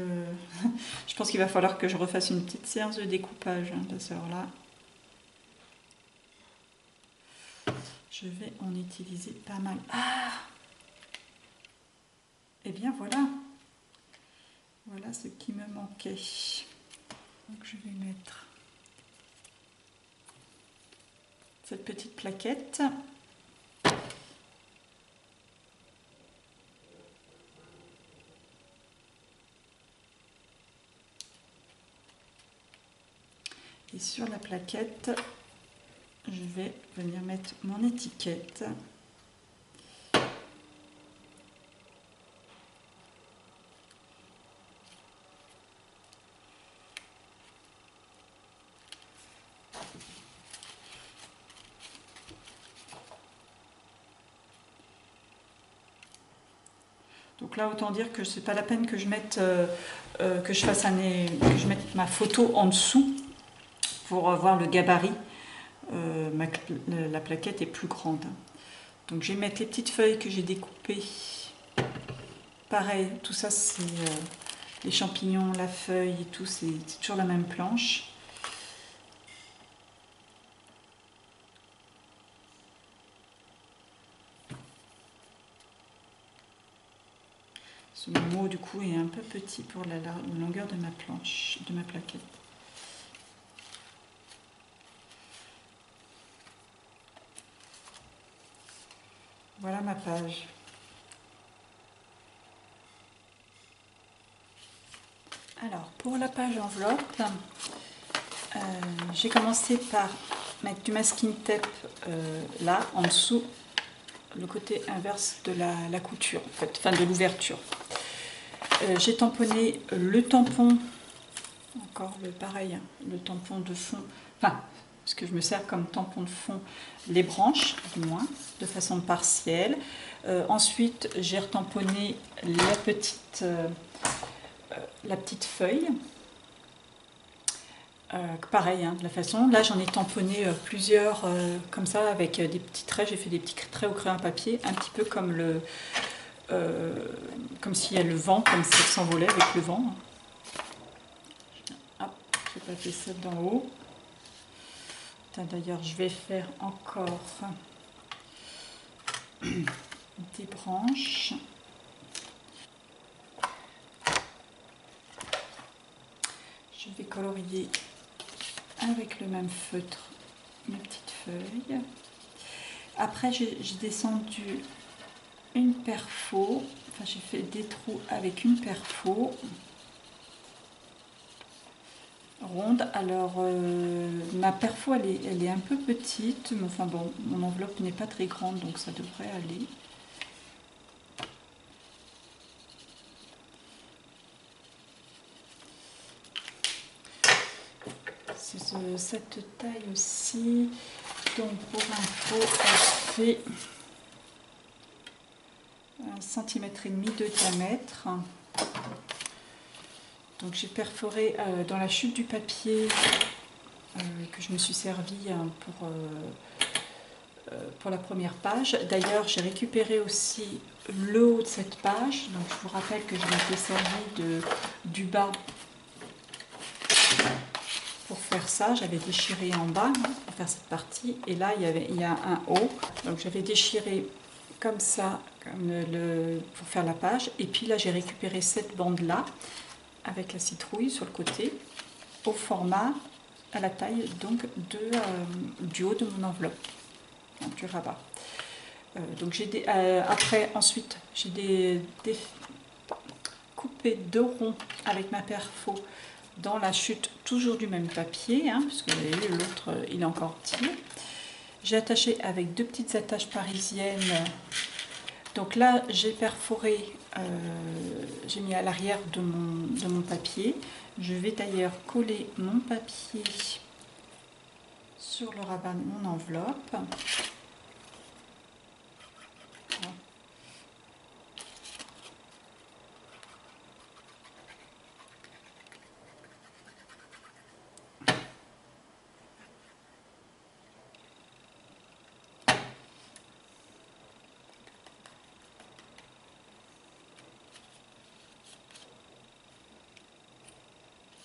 Speaker 1: je pense qu'il va falloir que je refasse une petite séance de découpage, hein, parce que alors là, je vais en utiliser pas mal. Ah, et bien voilà, voilà ce qui me manquait. Donc je vais mettre cette petite plaquette. Et sur la plaquette, je vais venir mettre mon étiquette. Donc là, autant dire que c'est pas la peine que je mette, que je mette ma photo en dessous pour voir le gabarit. La plaquette est plus grande. Donc je vais mettre les petites feuilles que j'ai découpées. Pareil, tout ça c'est les champignons, la feuille et tout, c'est toujours la même planche. Ce mot du coup est un peu petit pour la longueur de ma planche, de ma plaquette. Voilà ma page. Alors pour la page enveloppe, j'ai commencé par mettre du masking tape là en dessous, le côté inverse de la couture, en fait, enfin de l'ouverture. J'ai tamponné le tampon, encore pareil, hein, le tampon de fond enfin, ce que je me sers comme tampon de fond, les branches, du moins, de façon partielle. Ensuite, j'ai retamponné la petite feuille. Pareil, hein, de la façon. Là, j'en ai tamponné plusieurs comme ça, avec des petits traits. J'ai fait des petits traits au crayon à papier, un petit peu comme comme s'il y a le vent, comme si ça s'envolait avec le vent. Hop, j'ai pas fait ça d'en haut. D'ailleurs, je vais faire encore des branches. Je vais colorier avec le même feutre mes petites feuilles. Après, j'ai descendu une perfo. Enfin, j'ai fait des trous avec une perfo ronde. Alors, ma perfo, elle est un peu petite, mais enfin bon, mon enveloppe n'est pas très grande, donc ça devrait aller. C'est cette taille aussi. Donc, pour info, elle fait 1,5 cm de diamètre. Donc j'ai perforé dans la chute du papier que je me suis servi pour la première page. D'ailleurs, j'ai récupéré aussi le haut de cette page. Donc je vous rappelle que je m'étais servi du bas pour faire ça. J'avais déchiré en bas pour faire cette partie. Et là, il y a un haut. Donc j'avais déchiré comme ça pour faire la page. Et puis là, j'ai récupéré cette bande-là avec la citrouille sur le côté, au format, à la taille donc du haut de mon enveloppe, donc du rabat. Donc j'ai ensuite j'ai coupé 2 ronds avec ma perfo dans la chute toujours du même papier, hein, parce que vous avez vu l'autre il est encore petit. J'ai attaché avec 2 petites attaches parisiennes. Donc là, j'ai perforé, j'ai mis à l'arrière de mon papier. Je vais d'ailleurs coller mon papier sur le rabat de mon enveloppe.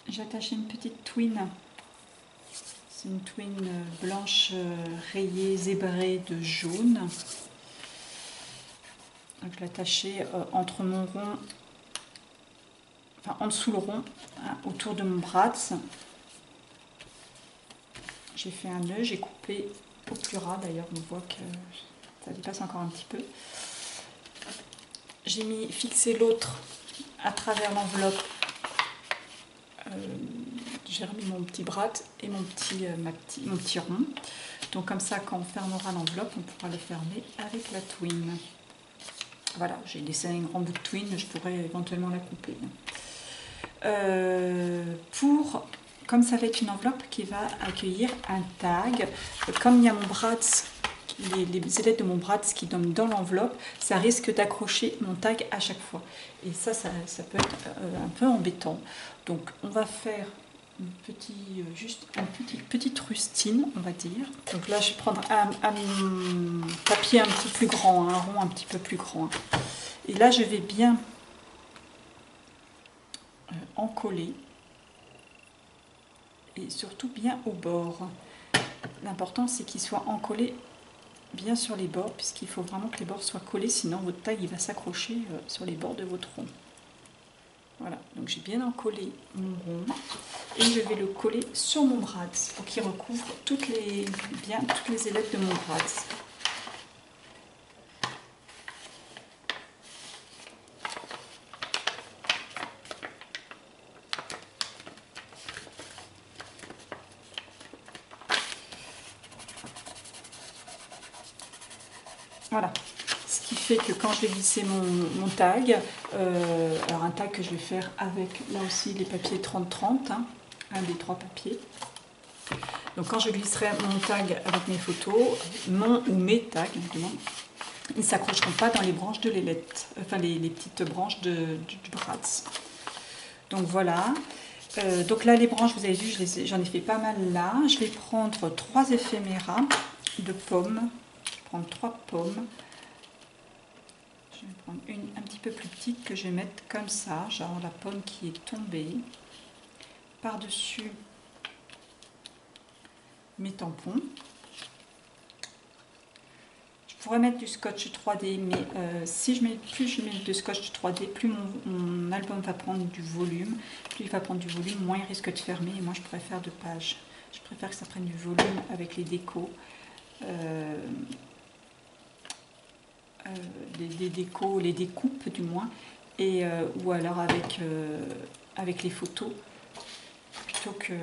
Speaker 1: J'ai attaché une petite twine. C'est une twine blanche rayée, zébrée de jaune. Donc je l'ai attachée entre mon rond, enfin en dessous le rond, hein, autour de mon bras. J'ai fait un nœud, j'ai coupé au plus ras d'ailleurs, on voit que ça dépasse encore un petit peu. J'ai fixé l'autre à travers l'enveloppe. J'ai remis mon petit bras et mon petit rond. Donc comme ça, quand on fermera l'enveloppe, on pourra le fermer avec la twine. Voilà, j'ai laissé un grand bout de twine, je pourrais éventuellement la couper. Comme ça va être une enveloppe qui va accueillir un tag, comme il y a mon Bratz, les ailettes de mon Bratz qui donnent dans l'enveloppe, ça risque d'accrocher mon tag à chaque fois. Et ça peut être un peu embêtant. Donc on va faire juste une petite rustine, on va dire. Donc là je vais prendre un papier un petit plus grand, un rond un petit peu plus grand. Et là je vais bien encoller. Et surtout bien au bord. L'important c'est qu'il soit encollé bien sur les bords, puisqu'il faut vraiment que les bords soient collés, sinon votre tag il va s'accrocher sur les bords de votre rond. Voilà, donc j'ai bien encollé mon rond et je vais le coller sur mon Bratz pour qu'il recouvre toutes les ailettes de mon Bratz. Voilà, ce qui fait que quand je vais glisser mon tag, alors un tag que je vais faire avec là aussi les papiers 30-30, hein, un des 3 papiers, Donc quand je glisserai mon tag avec mes photos, mon ou mes tags, évidemment, ils ne s'accrocheront pas dans les branches de l'ailette, enfin les petites branches du Bratz. Donc voilà. Donc là les branches, vous avez vu, j'en ai fait pas mal là. Je vais prendre 3 éphéméras de pommes. Je vais prendre 3 pommes. Je vais prendre une un petit peu plus petite que je vais mettre comme ça, genre la pomme qui est tombée. Par-dessus mes tampons. Je pourrais mettre du scotch 3D, mais plus je mets de scotch 3D, plus mon album va prendre du volume. Plus il va prendre du volume, moins il risque de fermer. Et moi, je préfère 2 pages. Je préfère que ça prenne du volume avec les décos. Les décos, les découpes du moins. Ou alors avec les photos. Plutôt que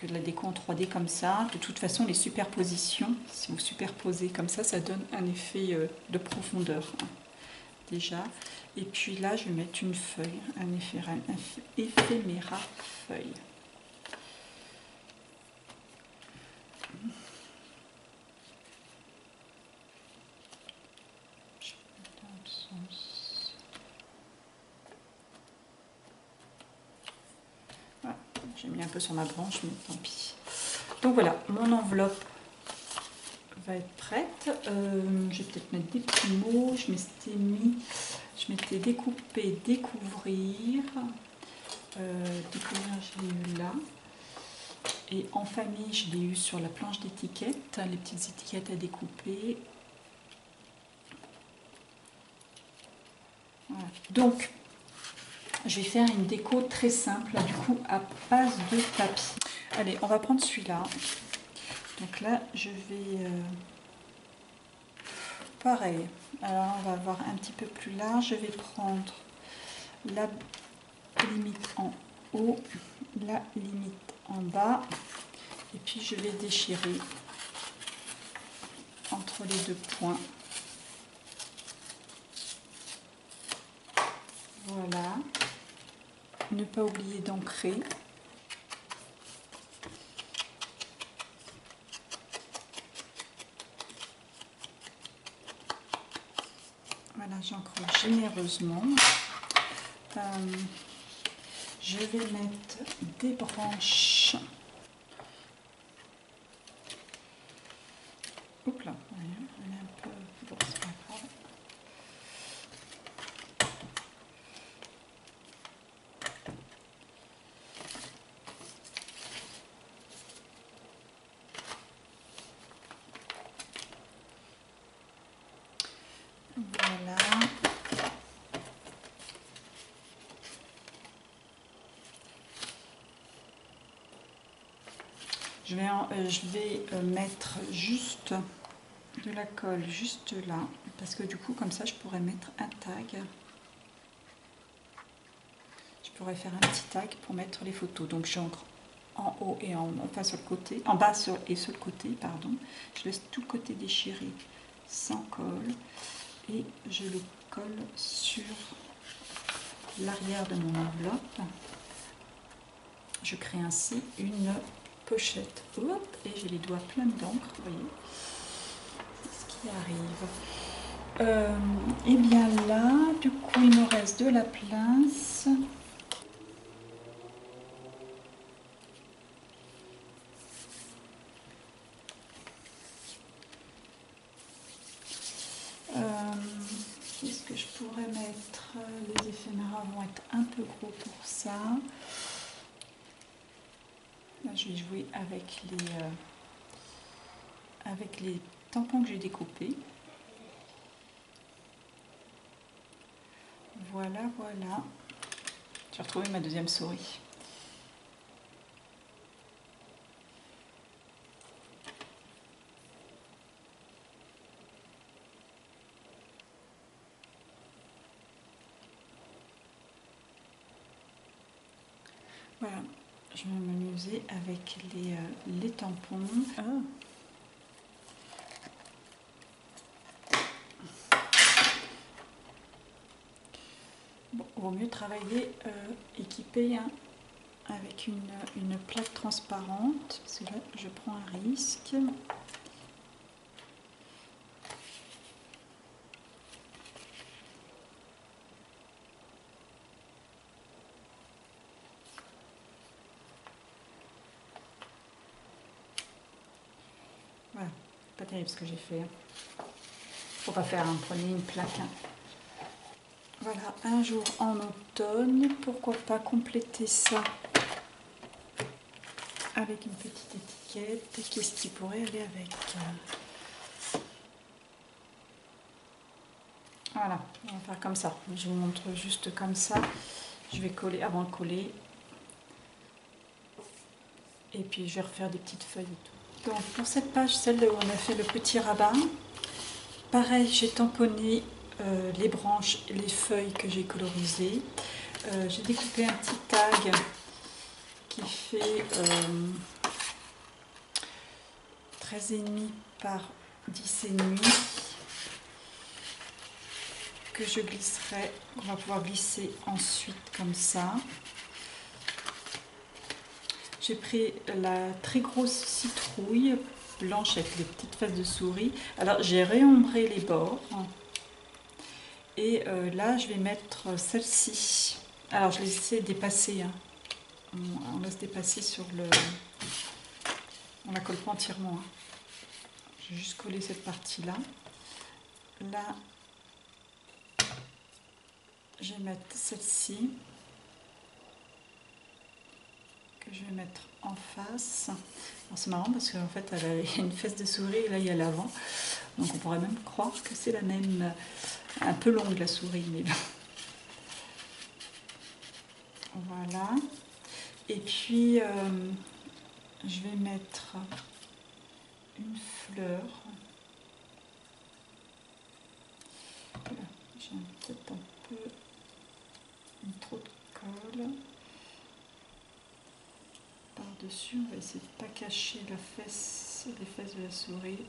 Speaker 1: de la déco en 3D comme ça. De toute façon, les superpositions, si vous superposez comme ça donne un effet de profondeur, hein, déjà. Et puis là, je vais mettre une feuille, un éphéméra feuille. Voilà, j'ai mis un peu sur ma branche, mais tant pis. Donc voilà, mon enveloppe va être prête. Je vais peut-être mettre des petits mots. Je m'étais découpé découvrir. Découvrir, je l'ai eu là. Et en famille, je l'ai eu sur la planche d'étiquettes, les petites étiquettes à découper. Voilà. Donc, je vais faire une déco très simple, du coup, à base de papier. Allez, on va prendre celui-là. Donc là, je vais... pareil. Alors, on va avoir un petit peu plus large. Je vais prendre la limite en haut, la limite en bas. Et puis, je vais déchirer entre les 2 points. Voilà. Ne pas oublier d'ancrer. Voilà, j'encre généreusement. Je vais mettre des branches. Oups là, elle est un peu... Bon, c'est pas grave. Voilà. Je vais mettre juste de la colle juste là, parce que du coup comme ça je pourrais mettre un tag. Je pourrais faire un petit tag pour mettre les photos. Donc j'encre en haut et enfin sur le côté, en bas et sur le côté, pardon. Je laisse tout le côté déchiré sans colle et je le colle sur l'arrière de mon enveloppe. Je crée ainsi une pochette. Hop, et j'ai les doigts pleins d'encre, vous voyez. C'est ce qui arrive. Et bien là, du coup, il me reste de la place. Qu'est-ce que je pourrais mettre? Les éphéméras vont être un peu gros pour ça. Là, je vais jouer avec les tampons que j'ai découpés. Voilà, voilà. J'ai retrouvé ma deuxième souris. Voilà, je vais m'amuser avec les tampons. Ah. Bon, vaut mieux travailler équipé, hein. avec une plaque transparente, parce que là je prends un risque. Voilà, pas terrible ce que j'ai fait. Faut pas faire, hein, prenez une plaque. Hein. Voilà, un jour en automne, pourquoi pas compléter ça avec une petite étiquette. Qu'est-ce qui pourrait aller avec? Voilà, on va faire comme ça. Je vous montre juste comme ça. Je vais coller avant de coller. Et puis je vais refaire des petites feuilles et tout. Donc pour cette page, celle où on a fait le petit rabat, pareil, j'ai tamponné les branches et les feuilles que j'ai colorisées. J'ai découpé un petit tag qui fait 13,5 par 10,5 que je glisserai, qu'on va pouvoir glisser ensuite comme ça. J'ai pris la très grosse citrouille blanche avec les petites faces de souris. Alors j'ai réombré les bords et là je vais mettre celle-ci. Alors je laisse dépasser, hein. On laisse dépasser sur le... On la colle pas entièrement. Hein. J'ai juste collé cette partie-là. Là, je vais mettre celle-ci que je vais mettre en face. C'est marrant parce qu'en fait elle a une fesse de souris et là il y a l'avant. Donc on pourrait même croire que c'est la même, un peu longue la souris, mais bon. Voilà. Et puis je vais mettre une fleur. J'ai peut-être un peu trop de colle. Par-dessus, on va essayer de ne pas cacher la fesse, les fesses de la souris.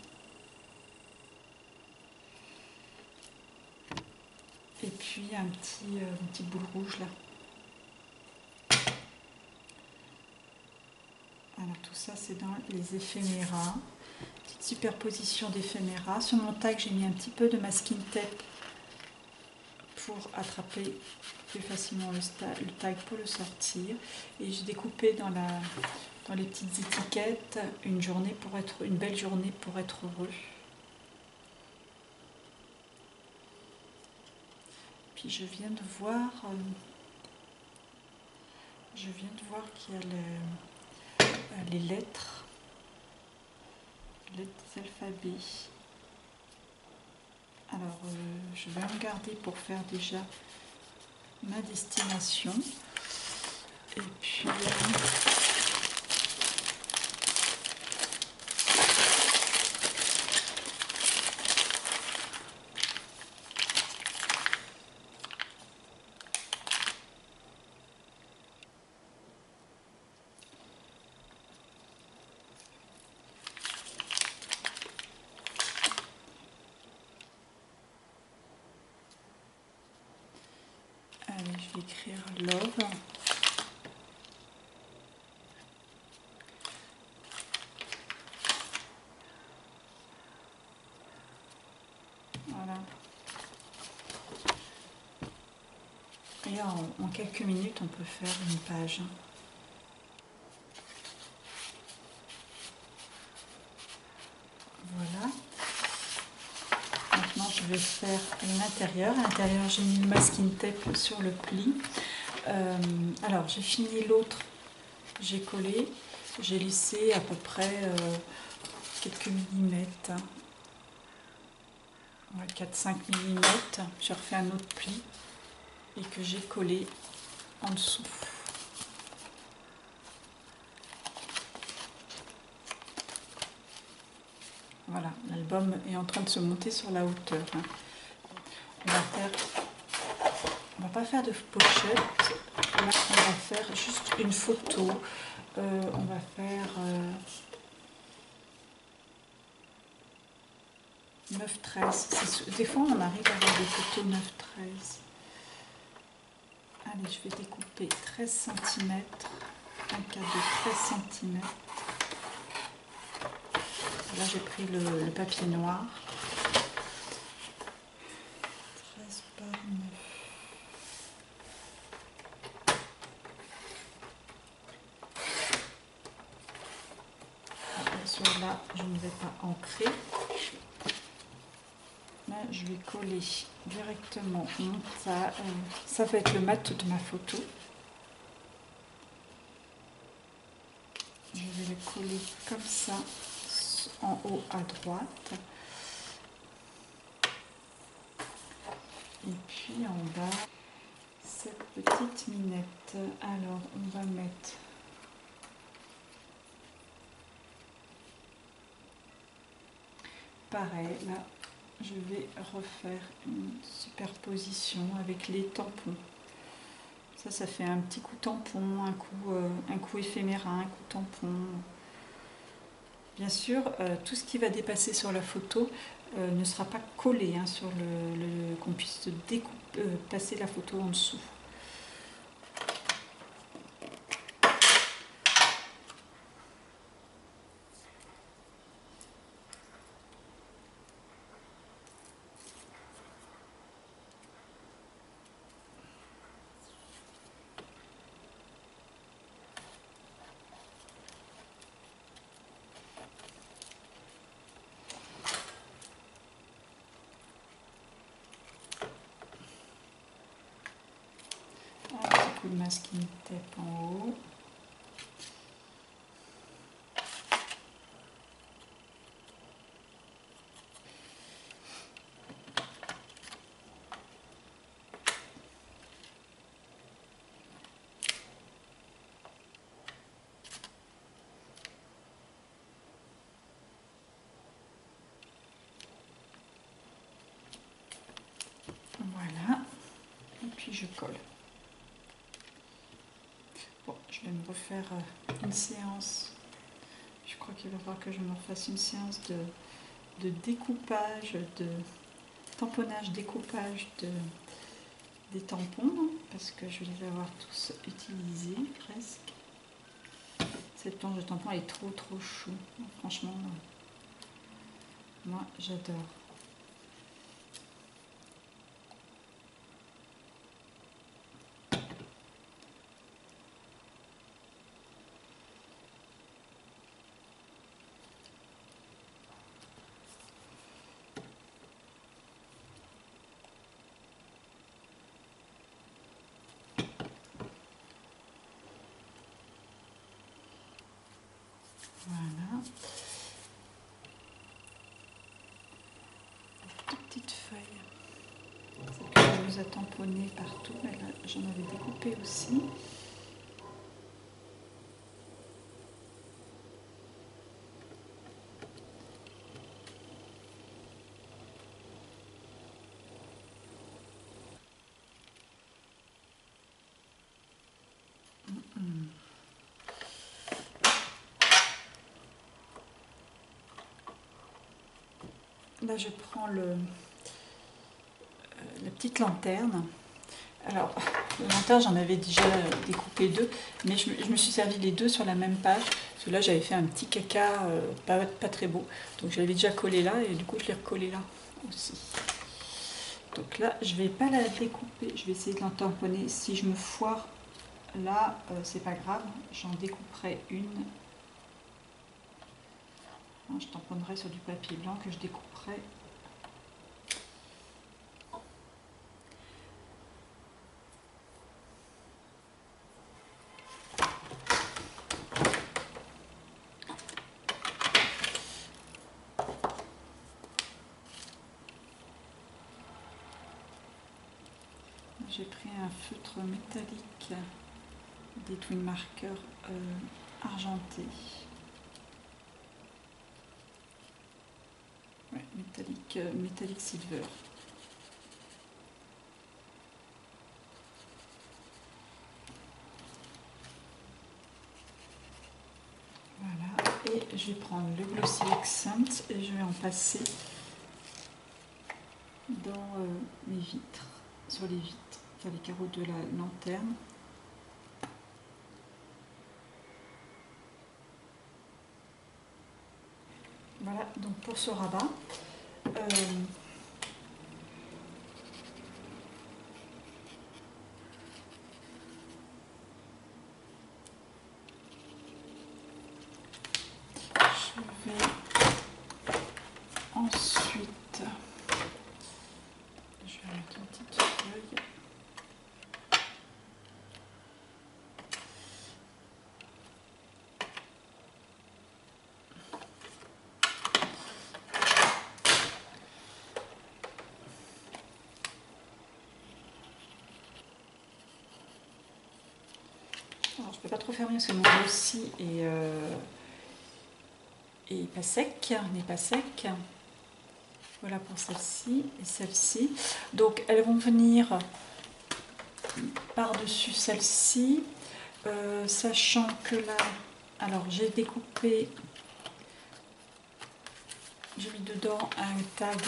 Speaker 1: Et puis un petit boule rouge là. Alors tout ça c'est dans les éphéméras. Petite superposition d'éphéméras. Sur mon tag j'ai mis un petit peu de masking tape pour attraper plus facilement le tag pour le sortir. Et j'ai découpé dans les petites étiquettes une belle journée pour être heureux. Puis je viens de voir qu'il y a les lettres des alphabets. Alors je vais regarder pour faire déjà ma destination. Et puis je vais écrire love. Voilà. Et en quelques minutes, on peut faire une page. Voilà. Maintenant, je vais faire l'intérieur. À l'intérieur, j'ai mis le masking tape sur le pli. Alors, j'ai fini l'autre. J'ai collé. J'ai lissé à peu près quelques millimètres. 4-5 mm. J'ai refait un autre pli et que j'ai collé en dessous. Voilà, l'album est en train de se monter sur la hauteur. On va pas faire de pochette. Là, on va faire juste une photo. On va faire 9-13. Des fois, on arrive à avoir des photos 9-13. Allez, je vais découper 13 cm. un cadre de 13 cm. Là j'ai pris le papier noir. 13 par 9. Bien sûr là je ne vais pas ancrer. Là je vais coller directement. Ça va être le mat de ma photo. Je vais le coller comme ça en haut à droite. Et puis en bas, cette petite minette. Alors, on va mettre pareil. Là, je vais refaire une superposition avec les tampons. Ça fait un petit coup tampon, un coup éphéméra, un coup tampon. Bien sûr, tout ce qui va dépasser sur la photo ne sera pas collé sur qu'on puisse passer la photo en dessous. Un petit coup de masking tape en haut. Voilà, et puis je colle. Bon, je vais me refaire une séance. Je crois qu'il va falloir que je me refasse une séance de découpage, de tamponnage, découpage des tampons, parce que je vais les avoir tous utilisés presque. Cette planche de tampon est trop chou. Franchement, moi j'adore. Voilà. Toute petite feuille. Celle que je vous ai tamponnée partout, mais là j'en avais découpé aussi. Là je prends la petite lanterne. Alors, la lanterne j'en avais déjà découpé deux, mais je me suis servi les deux sur la même page, parce que là j'avais fait un petit caca pas très beau, donc je l'avais déjà collé là, et du coup je l'ai recollé là aussi. Donc là je vais pas la découper, je vais essayer de la tamponner. Si je me foire là, c'est pas grave, j'en découperai une. Je tamponnerai sur du papier blanc que je découperai. J'ai pris un feutre métallique des Twin Markers argentés. Ouais, métallique silver. Voilà, et je vais prendre le Glossy Accent et je vais en passer dans mes vitres, sur les vitres, sur les carreaux de la lanterne. Voilà, donc pour ce rabat. Je vais ensuite, je vais mettre une petite feuille. Alors, je ne peux pas trop fermer parce que mon aussi est pas sec, n'est pas sec. Voilà pour celle-ci et celle-ci. Donc elles vont venir par-dessus celle-ci, sachant que là, alors j'ai découpé, j'ai mis dedans un tag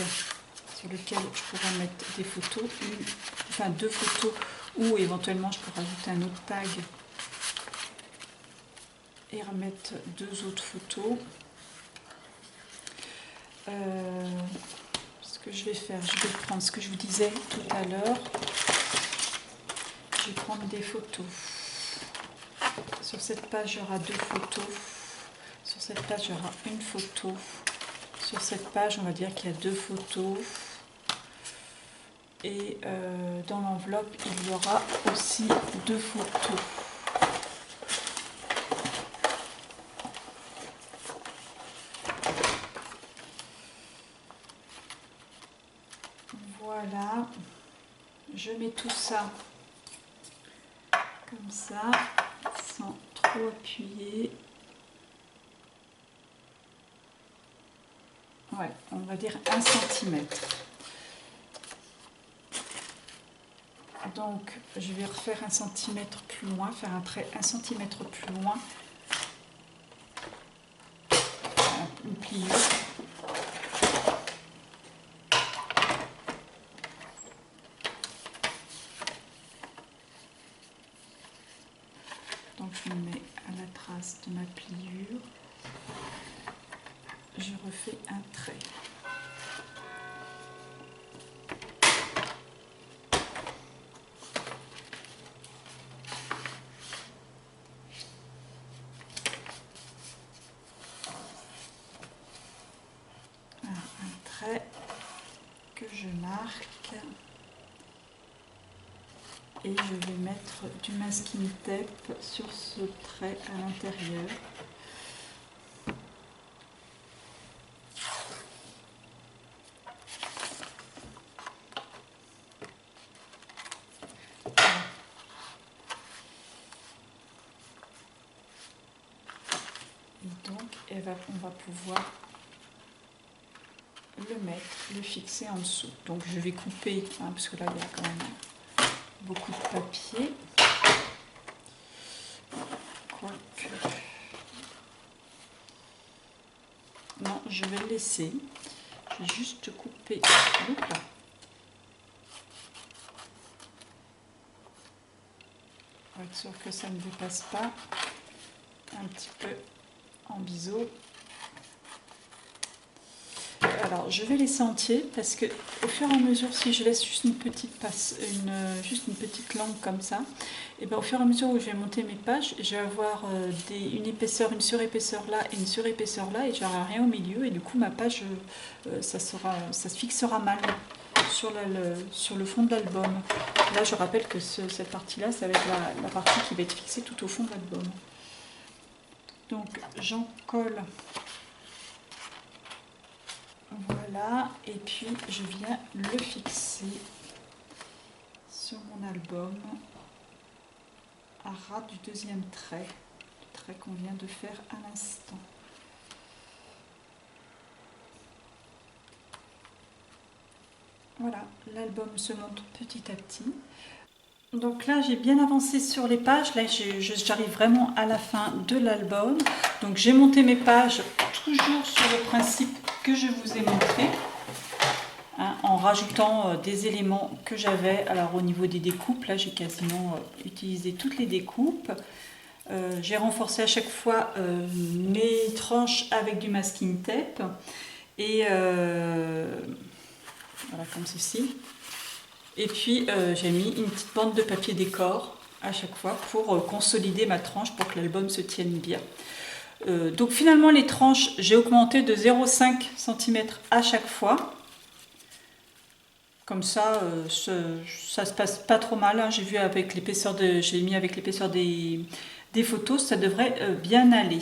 Speaker 1: sur lequel je pourrais mettre des photos, enfin 2 photos, ou éventuellement je pourrais ajouter un autre tag et remettre 2 autres photos. Ce que je vais faire, je vais prendre ce que je vous disais tout à l'heure. Je vais prendre des photos. Sur cette page, il y aura 2 photos. Sur cette page, il y aura une photo. Sur cette page, on va dire qu'il y a 2 photos. Et dans l'enveloppe, il y aura aussi 2 photos. Voilà, je mets tout ça comme ça, sans trop appuyer. Ouais, on va dire 1 cm. Donc, je vais refaire 1 cm plus loin, faire un trait 1 cm plus loin, une pliure. Donc je me mets à la trace de ma pliure, je refais un trait. Alors, un trait que je marque. Et je vais mettre du masking tape sur ce trait à l'intérieur. Et donc, on va pouvoir le mettre, le fixer en dessous. Donc je vais couper, hein, parce que là il y a quand même beaucoup de papier. Quoique... Non, je vais le laisser. Je vais juste couper. Oups là. Pour être sûr que ça ne dépasse pas. Un petit peu en biseau. Alors, je vais laisser entier parce que au fur et à mesure, si je laisse juste une petite langue comme ça, et bien au fur et à mesure où je vais monter mes pages, je vais avoir une épaisseur, une surépaisseur là et une surépaisseur là, et j'aurai rien au milieu, et du coup ma page, ça se fixera mal sur le fond de l'album. Là, je rappelle que cette partie-là, ça va être la partie qui va être fixée tout au fond de l'album. Donc, j'en colle. Voilà, et puis je viens le fixer sur mon album à ras du deuxième trait, le trait qu'on vient de faire à l'instant. Voilà, l'album se monte petit à petit. Donc là, j'ai bien avancé sur les pages. Là, j'arrive vraiment à la fin de l'album. Donc j'ai monté mes pages toujours sur le principe que je vous ai montré, hein, en rajoutant des éléments que j'avais. Alors au niveau des découpes, là j'ai quasiment utilisé toutes les découpes. J'ai renforcé à chaque fois mes tranches avec du masking tape et voilà comme ceci. Et puis j'ai mis une petite bande de papier décor à chaque fois pour consolider ma tranche pour que l'album se tienne bien. Donc finalement les tranches j'ai augmenté de 0,5 cm à chaque fois. Comme ça, ça se passe pas trop mal. Hein. J'ai vu avec l'épaisseur j'ai mis avec l'épaisseur des photos, ça devrait bien aller.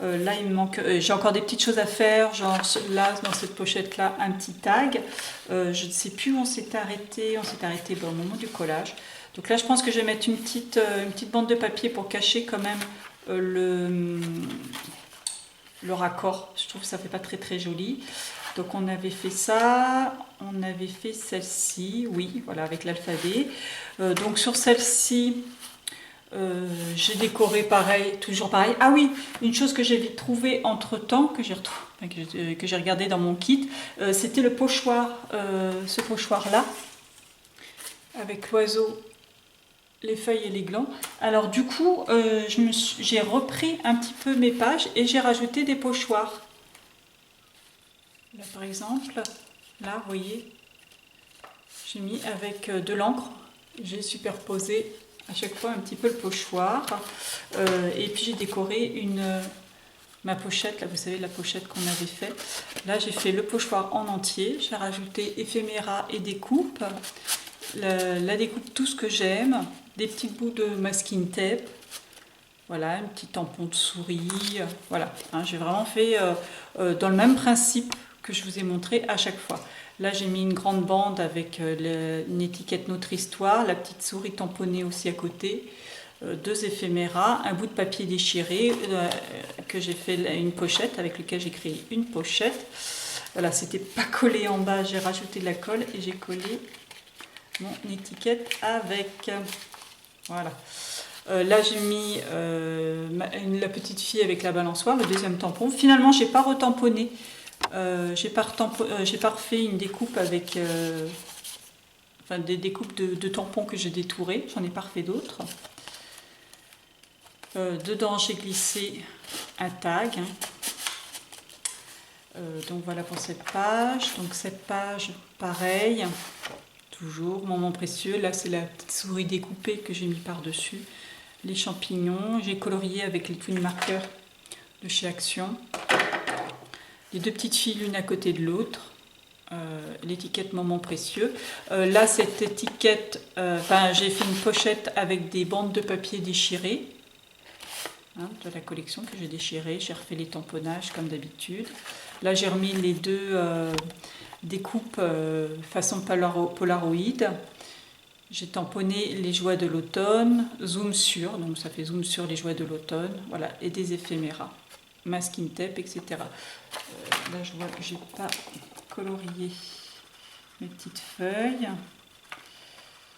Speaker 1: Là, il me manque. J'ai encore des petites choses à faire, genre là, dans cette pochette-là, un petit tag. Je ne sais plus où on s'est arrêté. On s'est arrêté au moment du collage. Donc là, je pense que je vais mettre une petite bande de papier pour cacher quand même le raccord. Je trouve que ça fait pas très très joli. Donc on avait fait ça, on avait fait celle-ci, oui, voilà, avec l'alphabet. Donc sur celle-ci, j'ai décoré pareil, toujours pareil. Ah oui, une chose que j'ai trouvé entre-temps, que j'ai regardé dans mon kit, c'était le pochoir, ce pochoir-là, avec l'oiseau, les feuilles et les glands. Alors du coup, j'ai repris un petit peu mes pages et j'ai rajouté des pochoirs. Là par exemple, là vous voyez, j'ai mis avec de l'encre, j'ai superposé à chaque fois un petit peu le pochoir et puis j'ai décoré ma pochette, là vous savez la pochette qu'on avait fait. Là j'ai fait le pochoir en entier, j'ai rajouté éphéméra et découpe, la découpe tout ce que j'aime, des petits bouts de masking tape. Voilà, un petit tampon de souris, voilà, hein, j'ai vraiment fait dans le même principe que je vous ai montré à chaque fois. Là, j'ai mis une grande bande avec une étiquette Notre Histoire, la petite souris tamponnée aussi à côté, deux éphéméras, un bout de papier déchiré que j'ai fait une pochette, avec lequel j'ai créé une pochette. Voilà, c'était pas collé en bas, j'ai rajouté de la colle et j'ai collé mon étiquette avec. Voilà. Là j'ai mis la petite fille avec la balançoire, le deuxième tampon. Finalement j'ai pas retamponné, j'ai pas refait une découpe avec enfin des découpes de tampons que j'ai détourés, j'en ai pas refait d'autres. Dedans j'ai glissé un tag. Donc voilà pour cette page. Donc cette page pareil, toujours moment précieux. Là c'est la petite souris découpée que j'ai mis par dessus. Les champignons, j'ai colorié avec les twin markers de chez Action. Les deux petites filles l'une à côté de l'autre. L'étiquette moment précieux. Là cette étiquette, j'ai fait une pochette avec des bandes de papier déchirées. Hein, de la collection que j'ai déchirée. J'ai refait les tamponnages comme d'habitude. Là j'ai remis les deux découpes façon Polaroid. J'ai tamponné les joies de l'automne, zoom sur, donc ça fait zoom sur les joies de l'automne, voilà, et des éphéméras, masking tape, etc. Là je vois que j'ai pas colorié mes petites feuilles.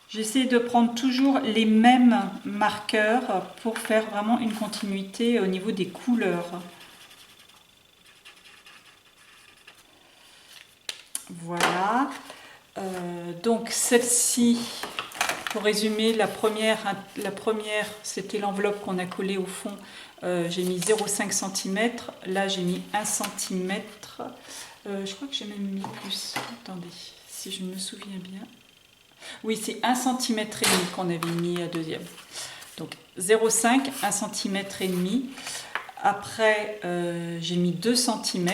Speaker 1: J'essaie de prendre toujours les mêmes marqueurs pour faire vraiment une continuité au niveau des couleurs. Voilà. Donc celle-ci, pour résumer, la première c'était l'enveloppe qu'on a collée au fond. J'ai mis 0,5 cm. Là j'ai mis 1 cm. Je crois que j'ai même mis plus. Attendez, si je me souviens bien. Oui, c'est 1 cm et demi qu'on avait mis à deuxième. Donc 0,5, 1 cm et demi. Après, j'ai mis 2 cm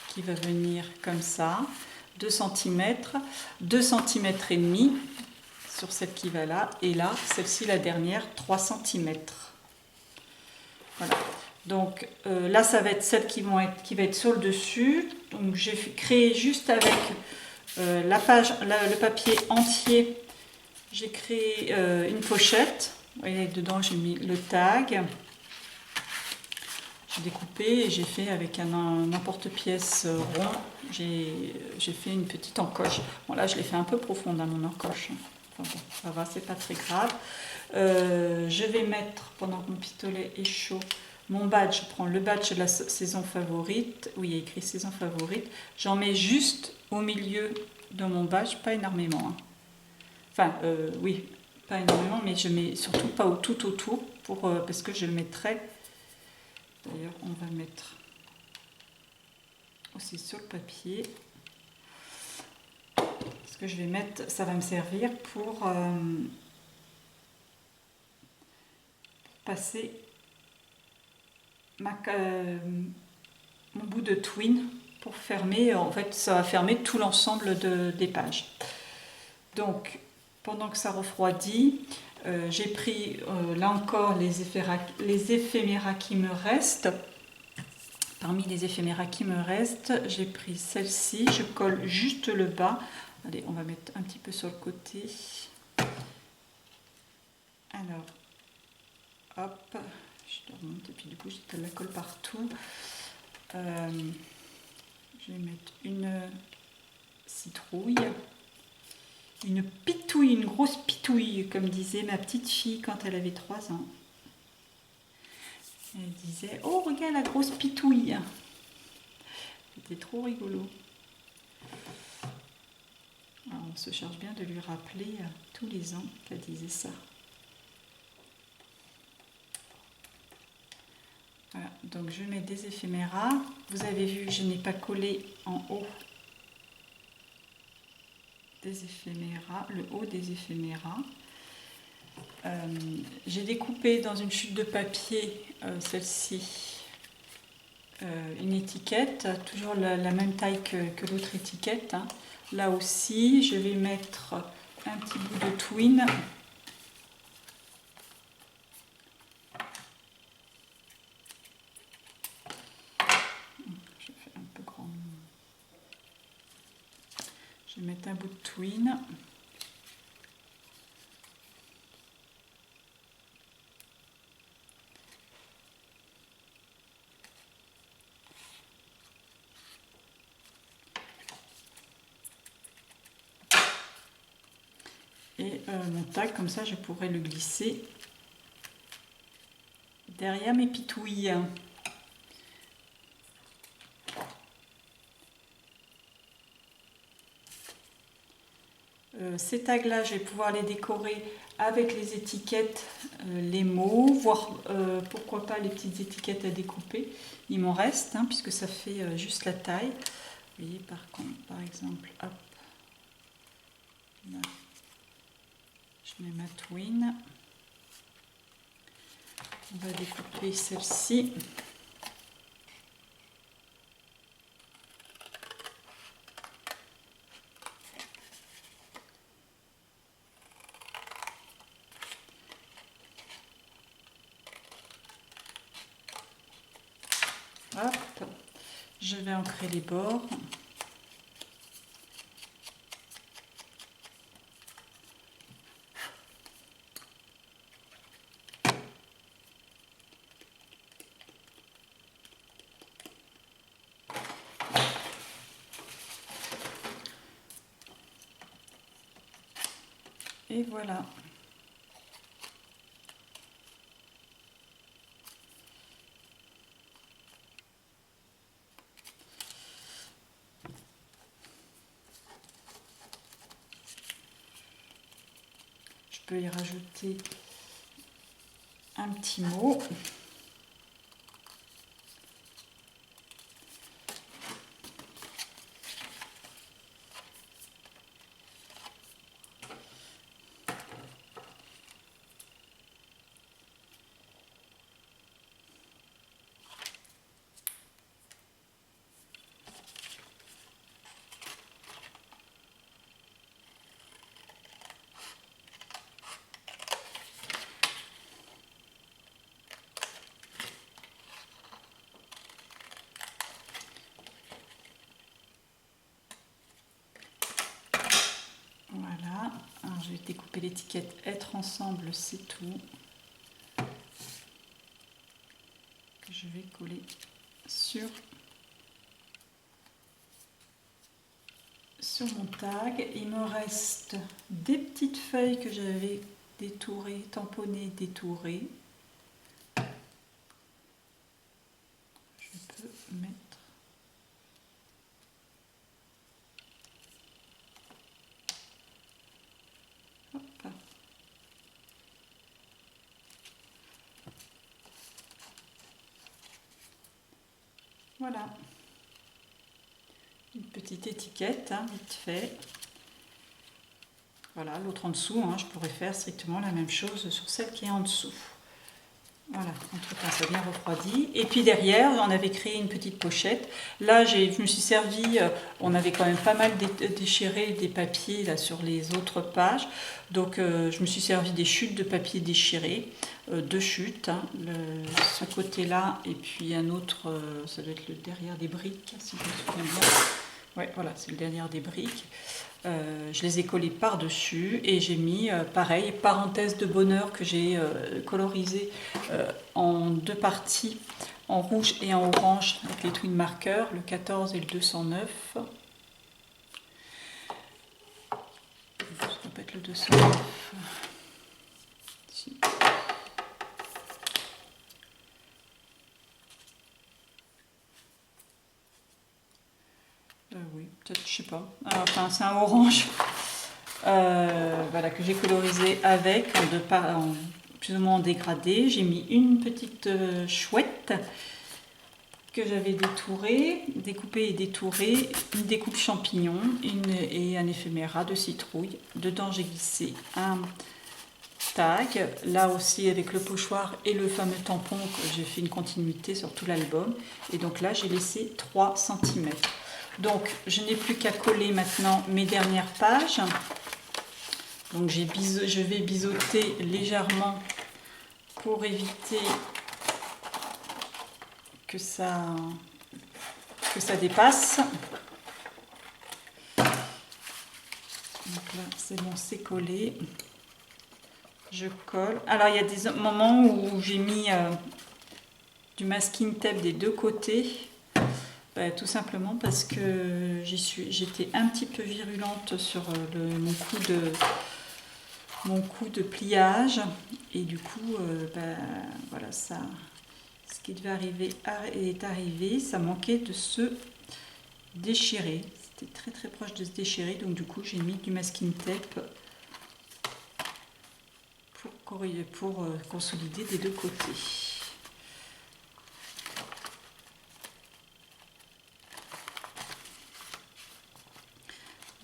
Speaker 1: qui va venir comme ça. 2 cm, 2 cm et demi sur celle qui va là, et là, celle-ci la dernière, 3 cm. Voilà. Donc là, ça va être celle qui va être sur le dessus. Donc j'ai créé juste avec la page, le papier entier, j'ai créé une pochette. Vous voyez, dedans j'ai mis le tag. J'ai découpé et j'ai fait avec un emporte-pièce rond, j'ai fait une petite encoche. Bon là je l'ai fait un peu profond dans mon encoche. Enfin bon, ça va, c'est pas très grave. Je vais mettre, pendant que mon pistolet est chaud, mon badge. Je prends le badge de la saison favorite. Oui, il y a écrit saison favorite. J'en mets juste au milieu de mon badge, pas énormément. Hein. Enfin, oui, pas énormément, mais je mets surtout pas tout autour parce que je le mettrai. D'ailleurs, on va mettre aussi sur le papier. Ce que je vais mettre, ça va me servir pour passer mon bout de twine pour fermer. En fait, ça va fermer tout l'ensemble des pages. Donc, pendant que ça refroidit, j'ai pris là encore les éphéméras qui me restent. Parmi les éphéméras qui me restent, j'ai pris celle-ci. Je colle juste le bas. Allez, on va mettre un petit peu sur le côté. Alors, hop, je remonte et puis du coup, je la colle partout. Je vais mettre une citrouille. Une pitouille, une grosse pitouille, comme disait ma petite fille quand elle avait 3 ans. Elle disait « Oh, regarde la grosse pitouille !» C'était trop rigolo. Alors, on se charge bien de lui rappeler tous les ans qu'elle disait ça. Voilà, donc je mets des éphéméras. Vous avez vu, je n'ai pas collé en haut des éphéméras, le haut des éphéméras. J'ai découpé dans une chute de papier, celle-ci, une étiquette, toujours la même taille que l'autre étiquette. Hein. Là aussi, je vais mettre un petit bout de twine. Je fais un peu grand. Je vais mettre un bout de twine. Et mon tag, comme ça, je pourrais le glisser derrière mes pitouilles. Ces tags-là, je vais pouvoir les décorer avec les étiquettes, les mots, voire pourquoi pas les petites étiquettes à découper. Il m'en reste, hein, puisque ça fait juste la taille. Vous voyez, par exemple, hop, là, je mets ma twine. On va découper celle-ci. Hop, je vais ancrer les bords. Et voilà. Je peux y rajouter un petit mot. Voilà, alors je vais découper l'étiquette être ensemble, c'est tout. Que je vais coller sur mon tag. Il me reste des petites feuilles que j'avais détourées, tamponnées, détourées. Je peux mettre hop. Voilà. Une petite étiquette, hein, vite fait. Voilà, l'autre en dessous, hein, je pourrais faire strictement la même chose sur celle qui est en dessous. Voilà, entre-temps ça a bien refroidi. Et puis derrière, on avait créé une petite pochette. Là, je me suis servi, on avait quand même pas mal déchiré des papiers là, sur les autres pages. Donc je me suis servi des chutes de papier déchirées, deux chutes, hein, ce côté-là, et puis un autre, ça doit être le derrière des briques, si je me souviens bien. Ouais, voilà, c'est le derrière des briques. Je les ai collés par-dessus et j'ai mis, pareil, parenthèse de bonheur que j'ai colorisé en deux parties, en rouge et en orange avec les twin markers, le 14 et le 209. Ça doit pas être le 209. Si. Oui, peut-être, je sais pas. Alors, enfin, c'est un orange voilà, que j'ai colorisé avec en plus ou moins en dégradé. J'ai mis une petite chouette que j'avais découpée et détourée, une découpe champignon et un éphéméra de citrouille. Dedans, j'ai glissé un tag, là aussi avec le pochoir et le fameux tampon que j'ai fait une continuité sur tout l'album. Et donc là, j'ai laissé 3 cm. Donc, je n'ai plus qu'à coller maintenant mes dernières pages. Donc, je vais biseauter légèrement pour éviter que ça dépasse. Donc là, c'est bon, c'est collé. Je colle. Alors, il y a des moments où j'ai mis du masking tape des deux côtés. Tout simplement parce que j'étais un petit peu virulente sur mon coup de pliage et du coup voilà, ça, ce qui devait arriver est arrivé. Ça manquait de se déchirer, c'était très très proche de se déchirer, donc du coup j'ai mis du masking tape pour consolider des deux côtés.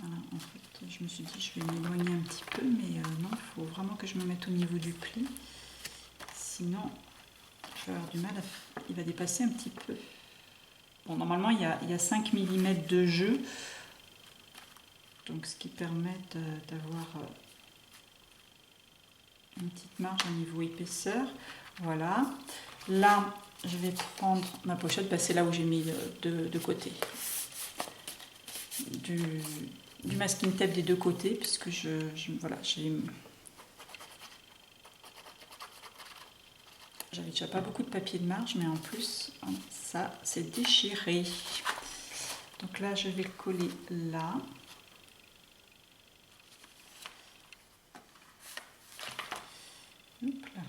Speaker 1: Voilà, en fait, je me suis dit je vais m'éloigner un petit peu, mais non, il faut vraiment que je me mette au niveau du pli. Sinon, je vais avoir du mal il va dépasser un petit peu. Bon, normalement, il y a 5 mm de jeu, donc ce qui permet d'avoir une petite marge au niveau épaisseur. Voilà. Là, je vais prendre ma pochette, c'est là où j'ai mis de côté. Du masking tape des deux côtés, puisque voilà, j'avais déjà pas beaucoup de papier de marge, mais en plus ça s'est déchiré. Donc là, je vais le coller là. Hop là.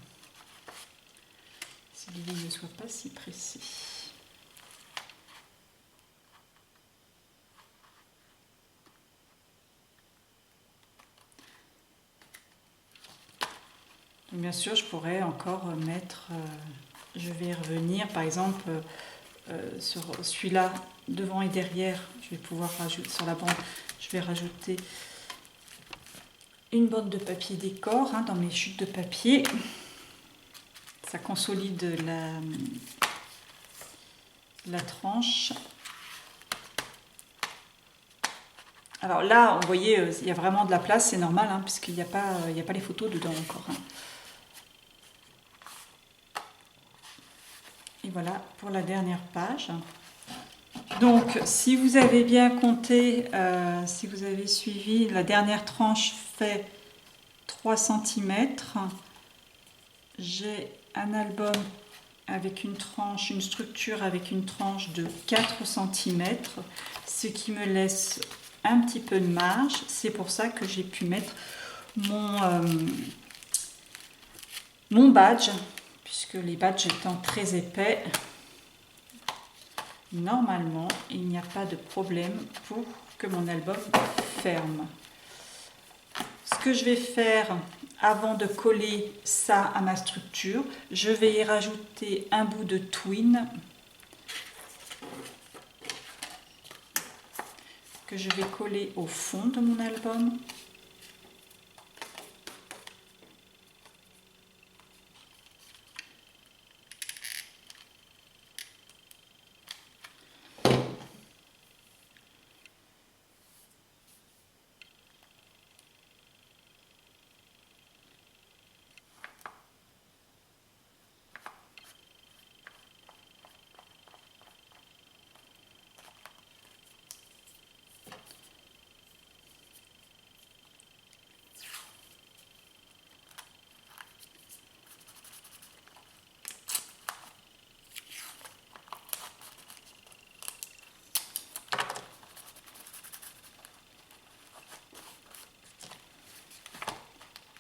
Speaker 1: Si les lignes ne soient pas si précis. Donc bien sûr, je pourrais encore mettre, je vais revenir par exemple sur celui-là, devant et derrière, je vais pouvoir rajouter sur la bande, je vais rajouter une bande de papier décor dans mes chutes de papier. Ça consolide la tranche. Alors là, vous voyez, il y a vraiment de la place, c'est normal, puisqu'il n'y a pas les photos dedans encore. Et voilà pour la dernière page. Donc, si vous avez bien compté, si vous avez suivi, la dernière tranche fait 3 cm. J'ai un album avec une structure avec une tranche de 4 cm, ce qui me laisse un petit peu de marge. C'est pour ça que j'ai pu mettre mon badge, puisque les badges étant très épais, normalement il n'y a pas de problème pour que mon album ferme. Ce que je vais faire avant de coller ça à ma structure, je vais y rajouter un bout de twine que je vais coller au fond de mon album.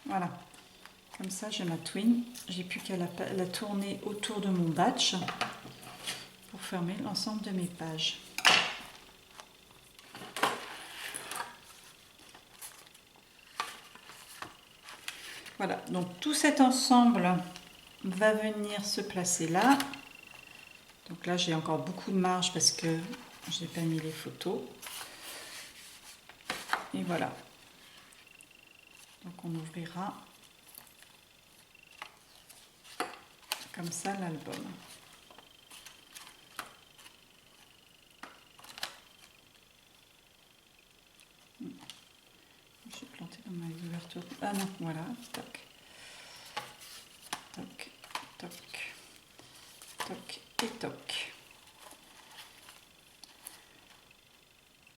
Speaker 1: Voilà, comme ça j'ai ma twin. J'ai plus qu'à la tourner autour de mon batch pour fermer l'ensemble de mes pages. Voilà, donc tout cet ensemble va venir se placer là. Donc là j'ai encore beaucoup de marge parce que je n'ai pas mis les photos. Et voilà. Donc on ouvrira comme ça l'album. J'ai planté dans ma ouverture. Ah non, voilà, tac.